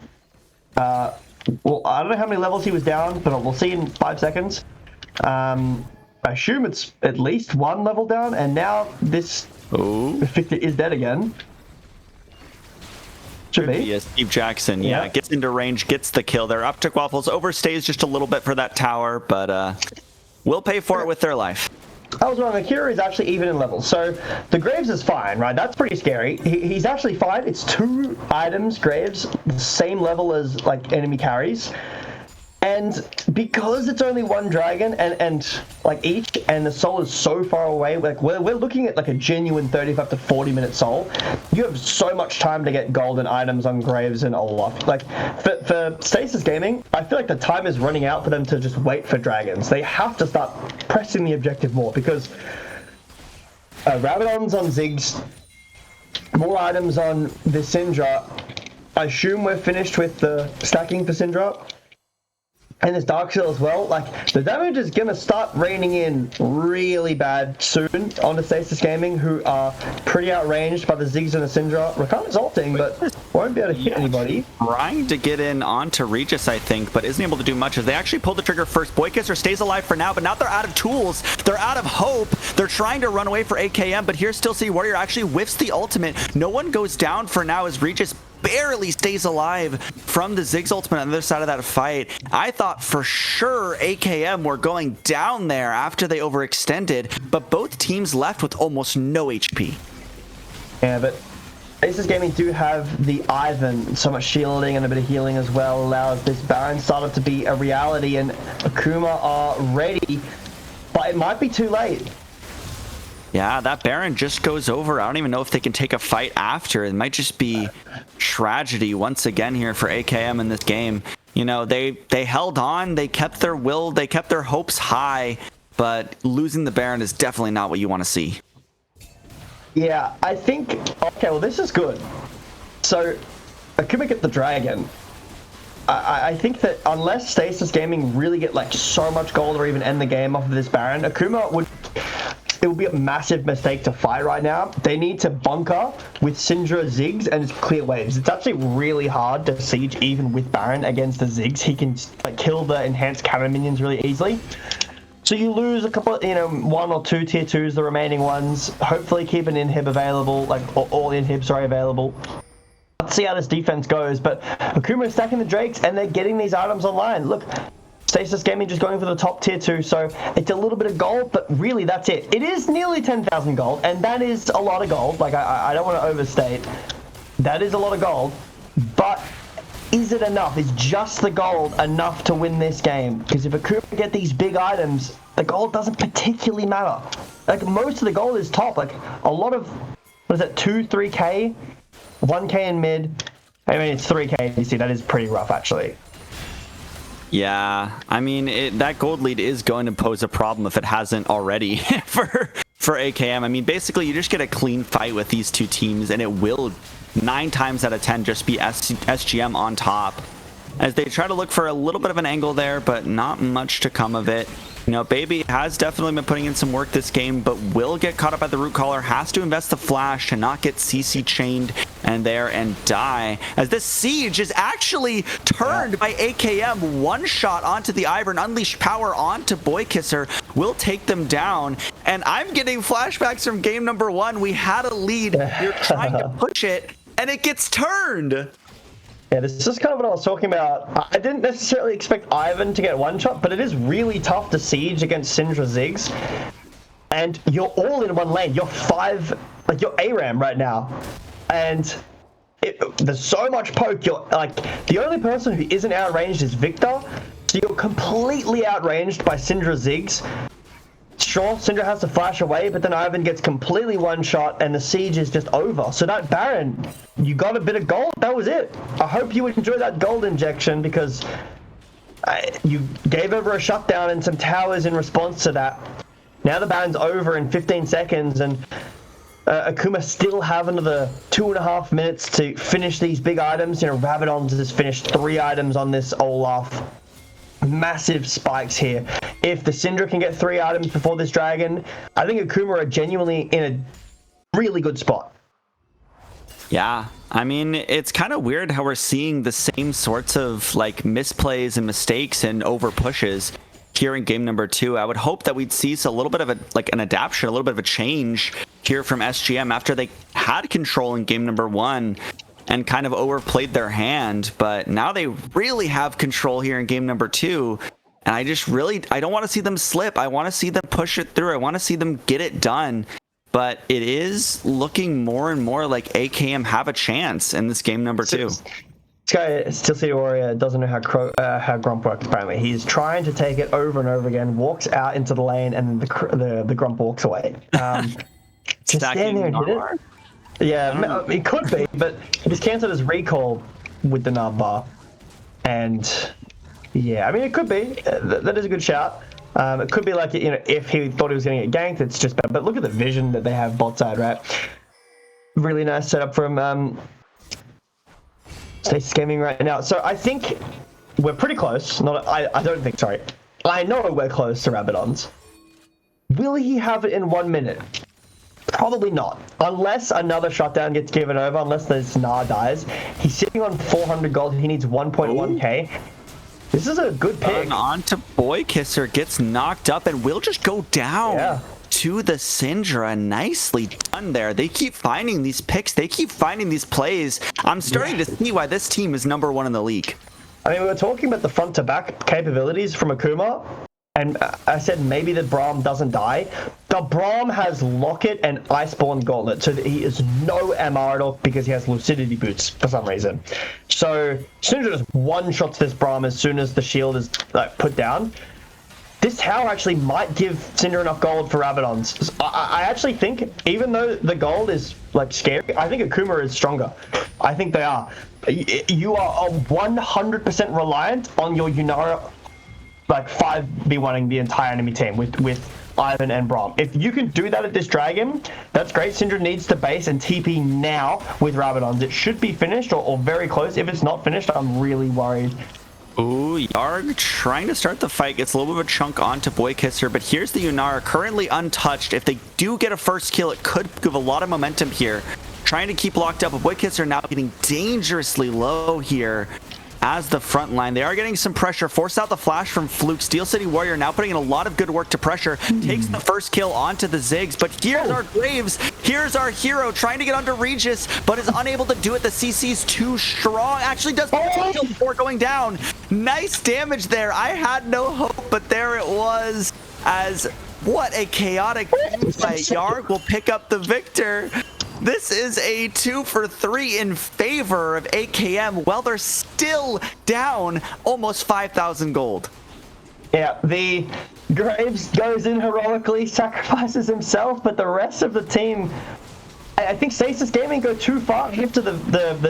[SPEAKER 2] Well, I don't know how many levels he was down, but we'll see in 5 seconds. I assume it's at least one level down, and now this Victor is dead again. Should be.
[SPEAKER 1] Yes, Steve Jackson, yeah, gets into range, gets the kill there. Optic Waffles overstays just a little bit for that tower, but will pay for it with their life.
[SPEAKER 2] I was wrong. Akira is actually even in levels. So the Graves is fine, right? That's pretty scary. He's actually fine. It's 2 items, Graves, the same level as like enemy carries. And because it's only 1 dragon and like each, and the soul is so far away, like we're looking at like a genuine 35 to 40 minute soul. You have so much time to get golden items on Graves and Olaf. Like for Stasis Gaming, I feel like the time is running out for them to just wait for dragons. They have to start pressing the objective more because Rabadon's on Ziggs, more items on the Syndra. I assume we're finished with the stacking for Syndra. And this Dark Seal as well, like, the damage is going to start raining in really bad soon onto Stasis Gaming, who are pretty outranged by the Ziggs and the Syndra. Rakan's ulting, but won't be able to hit anybody.
[SPEAKER 1] Trying to get in onto Regis, I think, but isn't able to do much as they actually pull the trigger first. Boykisser stays alive for now, but now they're out of tools. They're out of hope. They're trying to run away for AKM, but here Still City Warrior actually whiffs the ultimate. No one goes down for now as Regis barely stays alive from the Ziggs ultimate on the other side of that fight. I thought for sure AKM were going down there after they overextended, but both teams left with almost no HP.
[SPEAKER 2] Yeah, but Stasis Gaming do have the Ivan, so much shielding and a bit of healing as well, allows this Baron startup to be a reality, and Akuma are ready, but it might be too late.
[SPEAKER 1] Yeah, that Baron just goes over. I don't even know if they can take a fight after. It might just be tragedy once again here for AKM in this game. You know, they held on, they kept their will, they kept their hopes high, but losing the Baron is definitely not what you want to see.
[SPEAKER 2] Yeah, I think, okay, well this is good. So, Akuma get the dragon. I think that unless Stasis Gaming really get like so much gold or even end the game off of this Baron, Akuma would... It would be a massive mistake to fight right now. They need to bunker with Syndra Ziggs and just clear waves. It's actually really hard to siege even with Baron against the Ziggs. He can like kill the enhanced cannon minions really easily. So you lose a couple, 1 or 2 tier 2s, the remaining ones. Hopefully keep an inhib available, like all inhibs are available. Let's see how this defense goes. But Akuma is stacking the Drakes and they're getting these items online. Look. Stasis Gaming just going for the top tier 2, so it's a little bit of gold, but really that's it. It is nearly 10,000 gold, and that is a lot of gold. Like, I don't want to overstate. That is a lot of gold, but is it enough? Is just the gold enough to win this game? Because if Akuma get these big items, the gold doesn't particularly matter. Like, most of the gold is top. Like, a lot of, what is it, 2, 3k? 1k in mid. I mean, it's 3k, you see, that is pretty rough, actually.
[SPEAKER 1] Yeah, I mean, that gold lead is going to pose a problem if it hasn't already for AKM. I mean, basically, you just get a clean fight with these two teams, and it will 9 times out of 10 just be SGM on top. As they try to look for a little bit of an angle there, but not much to come of it. You know, Baby has definitely been putting in some work this game, but will get caught up by the root collar, has to invest the flash to not get CC chained and die. As this siege is actually turned by AKM, one shot onto the Ivern, unleash power onto Boy Kisser, will take them down. And I'm getting flashbacks from game number 1. We had a lead, you're trying to push it, and it gets turned.
[SPEAKER 2] Yeah, this is kind of what I was talking about. I didn't necessarily expect Ivan to get one shot, but it is really tough to siege against Syndra Ziggs. And you're all in one lane. You're you're ARAM right now. And there's so much poke. You're like, the only person who isn't outranged is Victor. So you're completely outranged by Syndra Ziggs. Sure, Syndra has to flash away, but then Ivan gets completely one shot and the siege is just over. So that Baron, you got a bit of gold, that was it. I hope you enjoy that gold injection because you gave over a shutdown and some towers in response to that. Now the Baron's over in 15 seconds and Akuma still have another 2.5 minutes to finish these big items. You know, Rabadon's has finished 3 items on this Olaf. Massive spikes here. If the Syndra can get 3 items before this dragon, I think Akuma are genuinely in a really good spot.
[SPEAKER 1] Yeah, I mean, it's kind of weird how we're seeing the same sorts of like misplays and mistakes and over pushes here in game number 2. I would hope that we'd see a little bit of an adaptation, a little bit of a change here from SGM after they had control in game number 1 and kind of overplayed their hand, but now they really have control here in game number 2. And I don't want to see them slip. I want to see them push it through. I want to see them get it done. But it is looking more and more like AKM have a chance in this game number 2.
[SPEAKER 2] This guy, Steel City Warrior, doesn't know how Grump works, apparently. He's trying to take it over and over again, walks out into the lane, and the Grump walks away. Just stand there and hit it. Yeah, it could be, but he just cancelled his recall with the nav bar. And yeah, I mean, it could be. That is a good shout. It could be like, you know, if he thought he was going to get ganked, it's just bad. But look at the vision that they have bot side, right? Really nice setup from Stasis Gaming right now. So I think we're pretty close. I don't think, sorry. I know we're close to Rabadon's. Will he have it in 1 minute? Probably not. Unless another shutdown gets given over, unless the Snar dies. He's sitting on 400 gold. He needs 1.1k. This is a good pick.
[SPEAKER 1] On to Boy Kisser, gets knocked up and will just go down to the Syndra. Nicely done there. They keep finding these picks. They keep finding these plays. I'm starting to see why this team is number 1 in the league.
[SPEAKER 2] I mean, we were talking about the front-to-back capabilities from Akuma. And I said maybe the Braum doesn't die. The Braum has Locket and Iceborne Gauntlet, so that he is no Marauder because he has Lucidity Boots for some reason. So Syndra just one-shots this Braum as soon as the shield is put down. This tower actually might give Syndra enough gold for Rabadon's. I actually think, even though the gold is scary, I think Akuma is stronger. I think they are. You are 100% reliant on your Yunara 5v1ing the entire enemy team with Ivan and Braum. If you can do that at this dragon, that's great. Syndra needs to base and TP now with Rabadon's. It should be finished or very close. If it's not finished, I'm really worried.
[SPEAKER 1] Ooh, Yarg trying to start the fight, gets a little bit of a chunk onto Boy Kisser, but here's the Yunara currently untouched. If they do get a first kill, it could give a lot of momentum here. Trying to keep locked up, but Boy Kisser now getting dangerously low here as the front line. They are getting some pressure. Force out the flash from Fluke. Steel City Warrior now putting in a lot of good work to pressure. Takes the first kill onto the Ziggs, but here's our Graves. Here's our hero trying to get onto Regis, but is unable to do it. The CC's too strong. Actually does kill before going down. Nice damage there. I had no hope, but there it was. As what a chaotic move by Yarg will pick up the victor. This is a 2 for 3 in favor of AKM. Well, they're still down almost 5,000 gold.
[SPEAKER 2] Yeah, the Graves goes in heroically, sacrifices himself, but the rest of the team, I think Stasis Gaming go too far after the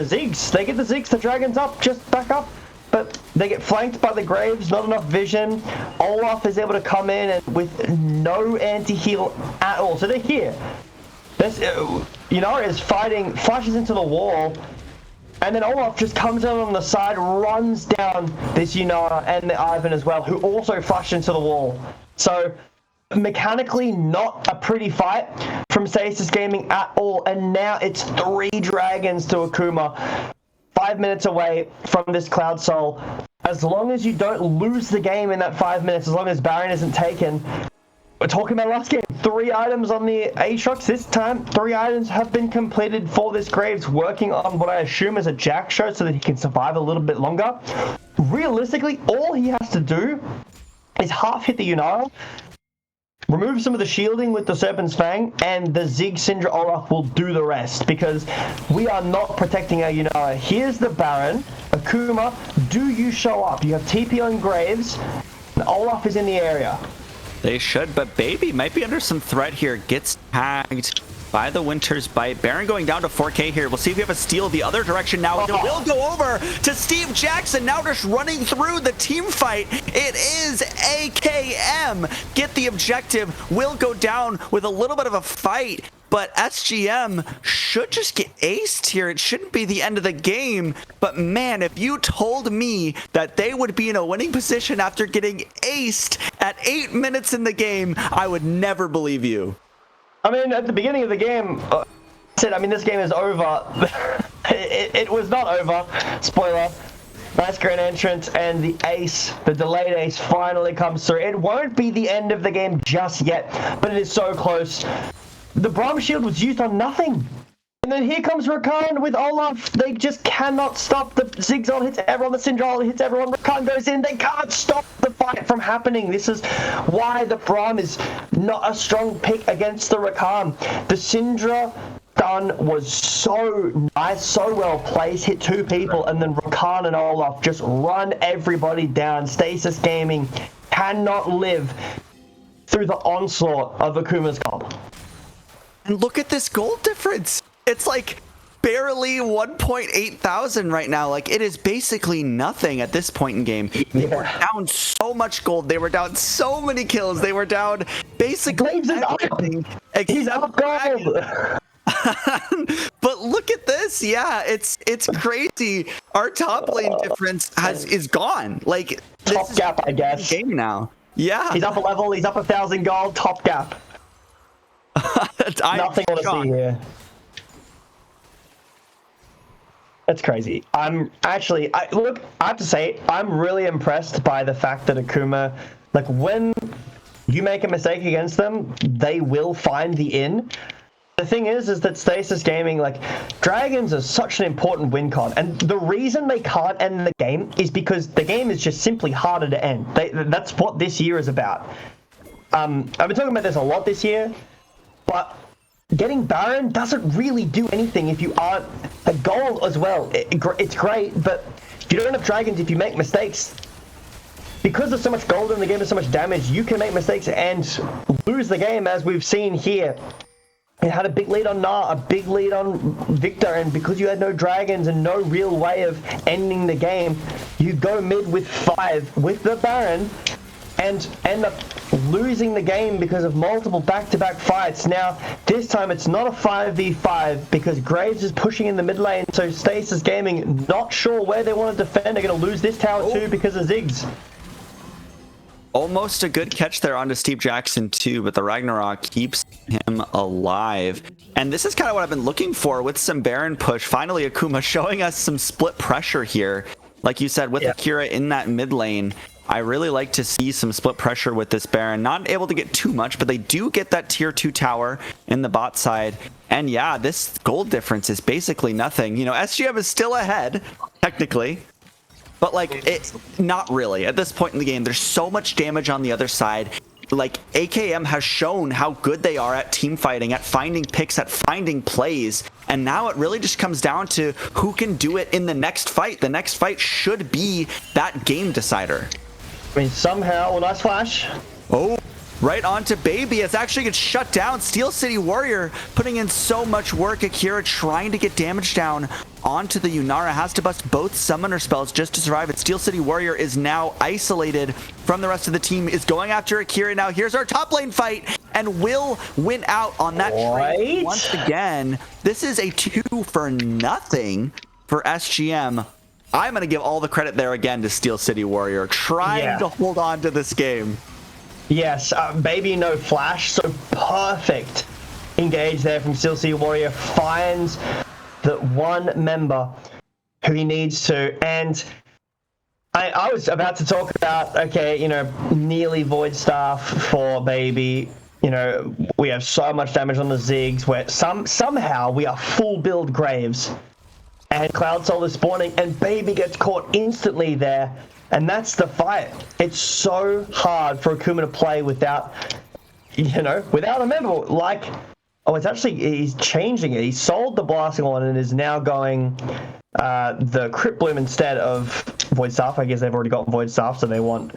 [SPEAKER 2] Ziggs. They get the Ziggs, the Dragons up, just back up. But they get flanked by the Graves, not enough vision. Olaf is able to come in and with no anti-heal at all. So they're here. This Yunara is fighting, flashes into the wall, and then Olaf just comes in on the side, runs down this Yunara and the Ivan as well, who also flashed into the wall. So mechanically not a pretty fight from Stasis Gaming at all, and now it's 3 dragons to Akuma, 5 minutes away from this Cloud Soul. As long as you don't lose the game in that 5 minutes, as long as Baron isn't taken, we're talking about last game, 3 items on the Aatrox. This time 3 items have been completed for this Graves, working on what I assume is a Jack show so that he can survive a little bit longer. Realistically, all he has to do is half hit the Yunara, remove some of the shielding with the Serpent's Fang, and the Zig Syndra Olaf will do the rest, because we are not protecting our Yunara. Here's the Baron. Akuma, do you show up? You have TP on Graves, and Olaf is in the area.
[SPEAKER 1] They should, but Baby might be under some threat here. Gets tagged by the Winter's Bite. Baron going down to 4K here. We'll see if we have a steal the other direction now. It will go over to Steve Jackson, now just running through the team fight. It is AKM. Get the objective. Will go down with a little bit of a fight, but SGM should just get aced here. It shouldn't be the end of the game, but man, if you told me that they would be in a winning position after getting aced at 8 minutes in the game, I would never believe you.
[SPEAKER 2] I mean, at the beginning of the game, I said, this game is over. it was not over. Spoiler. Nice grand entrance, and the ace, the delayed ace, finally comes through. It won't be the end of the game just yet, but it is so close. The Braum shield was used on nothing. And then here comes Rakan with Olaf. They just cannot stop. The Zigzag hits everyone. The Syndra hits everyone. Rakan goes in. They can't stop the fight from happening. This is why the Braum is not a strong pick against the Rakan. The Syndra stun was so nice, so well placed. Hit 2 people, and then Rakan and Olaf just run everybody down. Stasis Gaming cannot live through the onslaught of Akuma's comp.
[SPEAKER 1] And look at this gold difference. It's like barely 1.8 thousand right now. Like, it is basically nothing at this point in game. They were down so much gold. They were down so many kills. They were down basically everything.
[SPEAKER 2] He's up gold.
[SPEAKER 1] But look at this. Yeah, it's crazy. Our top lane difference is gone. Like,
[SPEAKER 2] top gap, I guess.
[SPEAKER 1] Game now. Yeah.
[SPEAKER 2] He's up a level. He's up 1,000 gold. Top gap. Nothing I want to see here. That's crazy. I have to say, I'm really impressed by the fact that Akuma, like, when you make a mistake against them, they will find the in. The thing is that Stasis Gaming, like, Dragons are such an important win con, and the reason they can't end the game is because the game is just simply harder to end. That's what this year is about. I've been talking about this a lot this year, but getting Baron doesn't really do anything if you aren't a goal as well. It's great, but if you don't have dragons, if you make mistakes, because there's so much gold in the game and so much damage, you can make mistakes and lose the game, as we've seen here. It had a big lead on Nah, a big lead on Victor, and because you had no dragons and no real way of ending the game, you go mid with 5 with the Baron and end up losing the game because of multiple back-to-back fights. Now, this time it's not a 5v5 because Graves is pushing in the mid lane, so Stasis Gaming not sure where they want to defend. They're going to lose this tower too because of Ziggs.
[SPEAKER 1] Almost a good catch there onto Steve Jackson too, but the Ragnarok keeps him alive. And this is kind of what I've been looking for with some Baron push. Finally, Akuma showing us some split pressure here. Like you said, with Akira in that mid lane, I really like to see some split pressure with this Baron. Not able to get too much, but they do get that tier 2 tower in the bot side. And yeah, this gold difference is basically nothing. You know, SGM is still ahead, technically. But, like, not really. At this point in the game, there's so much damage on the other side. Like, AKM has shown how good they are at team fighting, at finding picks, at finding plays. And now it really just comes down to who can do it in the next fight. The next fight should be that game decider.
[SPEAKER 2] I mean, somehow, nice flash.
[SPEAKER 1] Oh, right onto Baby. It actually gets shut down. Steel City Warrior putting in so much work. Akira trying to get damage down onto the Yunara. Has to bust both summoner spells just to survive it. Steel City Warrior is now isolated from the rest of the team. Is going after Akira now. Here's our top lane fight. and will win out on that trade
[SPEAKER 2] Right.
[SPEAKER 1] once again. This is a 2-0 for SGM. I'm going to give all the credit there again to Steel City Warrior, trying to hold on to this game.
[SPEAKER 2] Yes, Baby no flash, so perfect engage there from Steel City Warrior. Finds the one member who he needs to, and I was about to talk about, okay, you know, nearly Void Staff for Baby. You know, we have so much damage on the Ziggs where somehow we are full build Graves. And Cloud Soul is spawning, and Baby gets caught instantly there. And that's the fight. It's so hard for Akuma to play without, you know, without a member. Like, oh, it's actually, he's changing it. He sold the Blasting one and is now going the Crypt Bloom instead of Void Staff. I guess they've already got Void Staff, so they want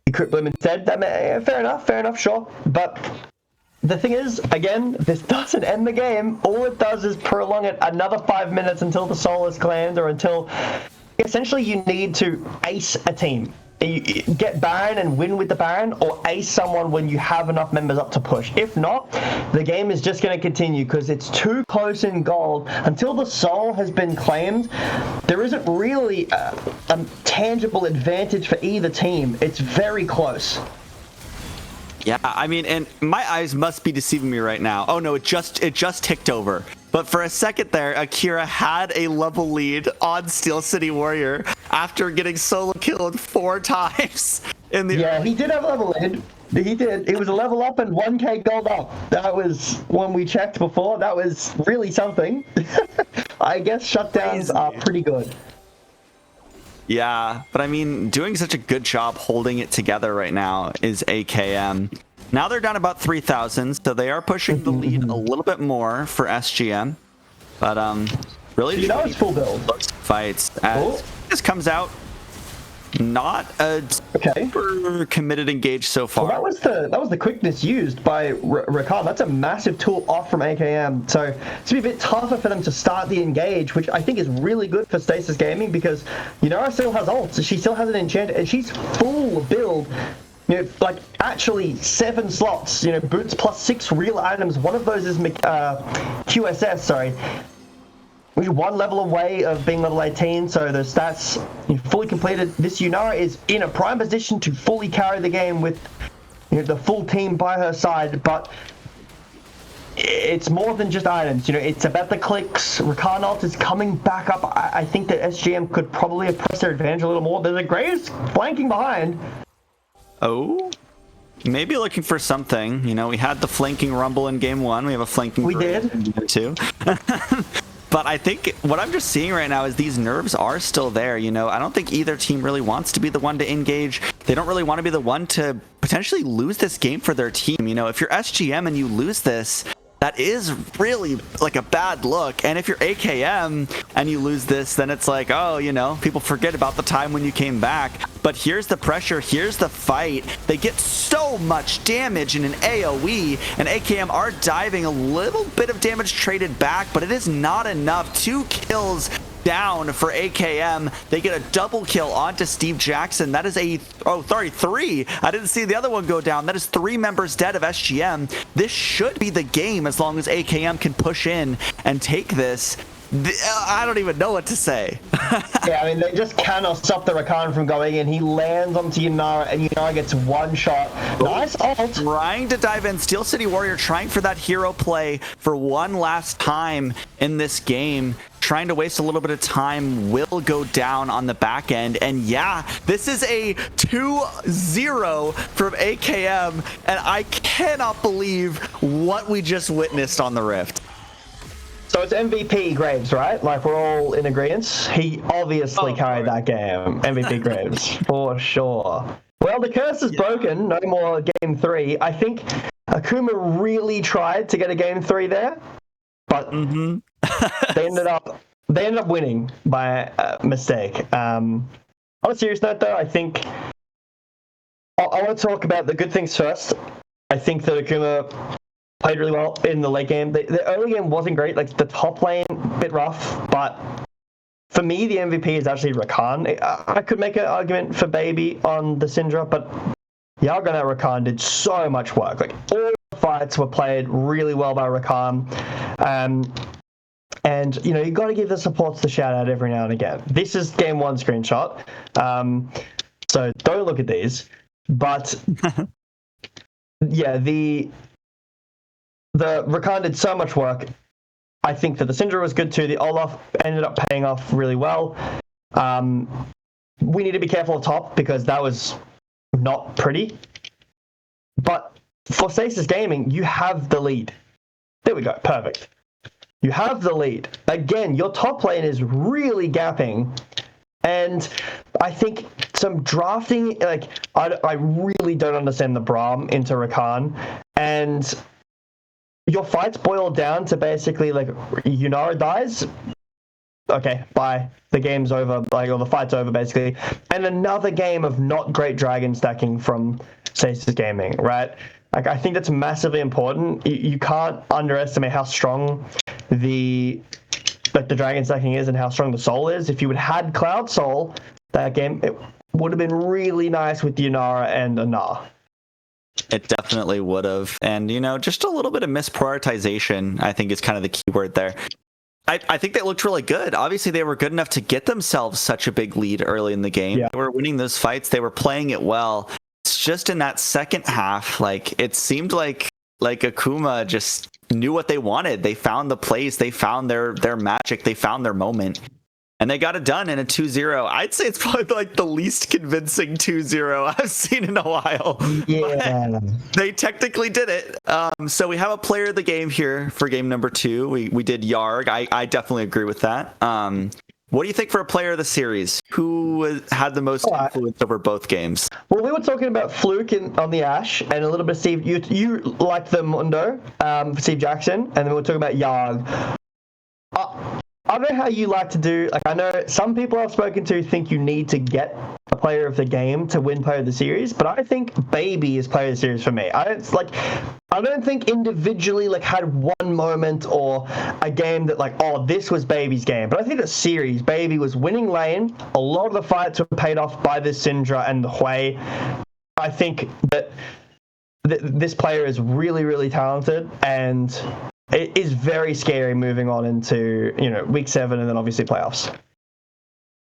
[SPEAKER 2] the Crypt Bloom instead. Fair enough, sure. But the thing is, again, this doesn't end the game. All it does is prolong it another 5 minutes until the soul is claimed, or until essentially you need to ace a team. You get Baron and win with the Baron, or ace someone when you have enough members up to push. If not, the game is just going to continue because it's too close in gold. Until the soul has been claimed, there isn't really a tangible advantage for either team. It's very close.
[SPEAKER 1] Yeah, I mean, and my eyes must be deceiving me right now. Oh no, it just ticked over. But for a second there, Akira had a level lead on Steel City Warrior after getting solo killed 4 times in the.
[SPEAKER 2] Yeah, he did have a level lead. He did. It was a level up and 1k gold up. That was when we checked before. That was really something. I guess shutdowns are pretty good.
[SPEAKER 1] Yeah, but I mean, doing such a good job holding it together right now is AKM. Now they're down about 3,000, so they are pushing the lead a little bit more for SGM. But really,
[SPEAKER 2] You know it's full build.
[SPEAKER 1] fights as this comes out. Not a super committed engage so far.
[SPEAKER 2] Well, that was the quickness used by Rakan. That's a massive tool off from AKM. So it's gonna be a bit tougher for them to start the engage, which I think is really good for Stasis Gaming because Yunara still has ults. She still has an enchant, and she's full build. You know, like actually 7 slots. You know, boots plus 6 real items. One of those is QSS. Sorry. We're 1 level away of being level 18, so the stats fully completed. This Yunara is in a prime position to fully carry the game with the full team by her side, but it's more than just items. You know, it's about the clicks. Rakan ult is coming back up. I think that SGM could probably have pressed their advantage a little more. There's a Graves flanking behind.
[SPEAKER 1] Oh, maybe looking for something. You know, we had the flanking rumble in game 1. We have a flanking.
[SPEAKER 2] We did.
[SPEAKER 1] In game 2. But I think what I'm just seeing right now is these nerves are still there. You know, I don't think either team really wants to be the one to engage. They don't really want to be the one to potentially lose this game for their team. You know, if you're SGM and you lose this, that is really like a bad look. And if you're AKM and you lose this, then it's like, oh, you know, people forget about the time when you came back. But here's the pressure, here's the fight. They get so much damage in an AoE, and AKM are diving. A little bit of damage traded back, but it is not enough. 2 kills down for AKM. They get a double kill onto Steve Jackson. That is 3. I didn't see the other one go down. That is 3 members dead of SGM. This should be the game as long as AKM can push in and take this. I don't even know what to say.
[SPEAKER 2] Yeah, I mean, they just cannot stop the Rakan from going in. He lands onto Yunara, and Yunara gets 1 shot. Nice ult.
[SPEAKER 1] Trying to dive in. Steel City Warrior trying for that hero play for one last time in this game. Trying to waste a little bit of time, will go down on the back end. And yeah, this is a 2-0 from AKM. And I cannot believe what we just witnessed on the Rift.
[SPEAKER 2] So it's MVP Graves, right? Like, we're all in agreement. He obviously carried that game. MVP Graves, for sure. Well, the curse is broken. No more game 3. I think Akuma really tried to get a game 3 there, but they ended up winning by mistake. On a serious note, though, I think I want to talk about the good things first. I think that Akuma played really well in the late game. The early game wasn't great. Like, the top lane, a bit rough, but for me, the MVP is actually Rakan. I could make an argument for Baby on the Syndra, but Yago and Rakan did so much work. Like, all fights were played really well by Rakan. And, you got to give the supports the shout out every now and again. This is game one screenshot. So don't look at these. But, yeah, the Rakan did so much work. I think that the Syndra was good too. The Olaf ended up paying off really well. We need to be careful at top because that was not pretty. But for Stasis Gaming, you have the lead. There we go. Perfect. You have the lead. Again, your top lane is really gapping. And I think some drafting, I really don't understand the Braum into Rakan. And your fights boil down to basically Yunara dies. Okay, bye. The game's over, or the fight's over, basically. And another game of not great dragon stacking from Stasis Gaming, right? I think that's massively important. You can't underestimate how strong the dragon stacking is and how strong the soul is. If you had had Cloud Soul, that game, it would have been really nice with Yunara and Anar.
[SPEAKER 1] It definitely would have. And, just a little bit of misprioritization, I think, is kind of the key word there. I think they looked really good. Obviously, they were good enough to get themselves such a big lead early in the game. Yeah. They were winning those fights. They were playing it well. It's just in that second half, it seemed like Akuma just knew what they wanted. They found the plays. They found their magic. They found their moment. And they got it done in a 2-0. I'd say it's probably the least convincing 2-0 I've seen in a while.
[SPEAKER 2] Yeah.
[SPEAKER 1] But they technically did it. So we have a player of the game here for game number 2. We did Yarg. I definitely agree with that. What do you think for a player of the series? Who had the most influence over both games?
[SPEAKER 2] Well, we were talking about Fluke on the Ashe and a little bit of Steve. You liked the Mundo for Steve Jackson, and then we were talking about Yarg. I don't know how you like to do. I know some people I've spoken to think you need to get a player of the game to win player of the series, but I think Baby is player of the series for me. I don't think individually had one moment or a game that this was Baby's game. But I think the series, Baby was winning lane. A lot of the fights were paid off by the Syndra and the Hui. I think that this player is really, really talented, and it is very scary moving on into week 7 and then obviously playoffs.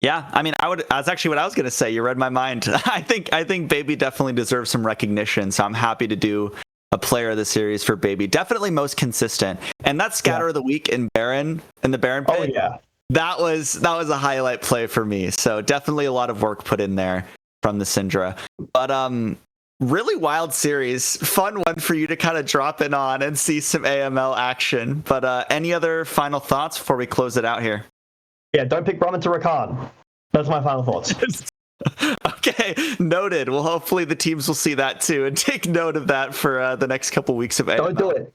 [SPEAKER 1] Yeah, I mean, that's actually what I was going to say. You read my mind. I think Baby definitely deserves some recognition. So I'm happy to do a player of the series for Baby. Definitely most consistent. And that scatter of the week in the Baron pit.
[SPEAKER 2] Oh yeah,
[SPEAKER 1] that was a highlight play for me. So definitely a lot of work put in there from the Syndra. But really wild series. Fun one for you to kind of drop in on and see some AML action. But any other final thoughts before we close it out here?
[SPEAKER 2] Yeah, don't pick Brahman to Rakan. That's my final thoughts.
[SPEAKER 1] Okay, noted. Well, hopefully the teams will see that too and take note of that for the next couple weeks of AML.
[SPEAKER 2] Don't do it.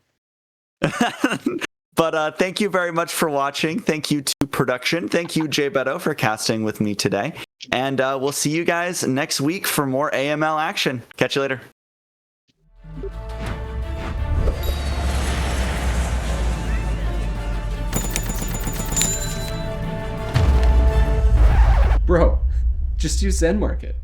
[SPEAKER 1] But thank you very much for watching. Thank you to production. Thank you, Jay Beto, for casting with me today. And we'll see you guys next week for more AML action. Catch you later.
[SPEAKER 5] Bro, just use Zen Market.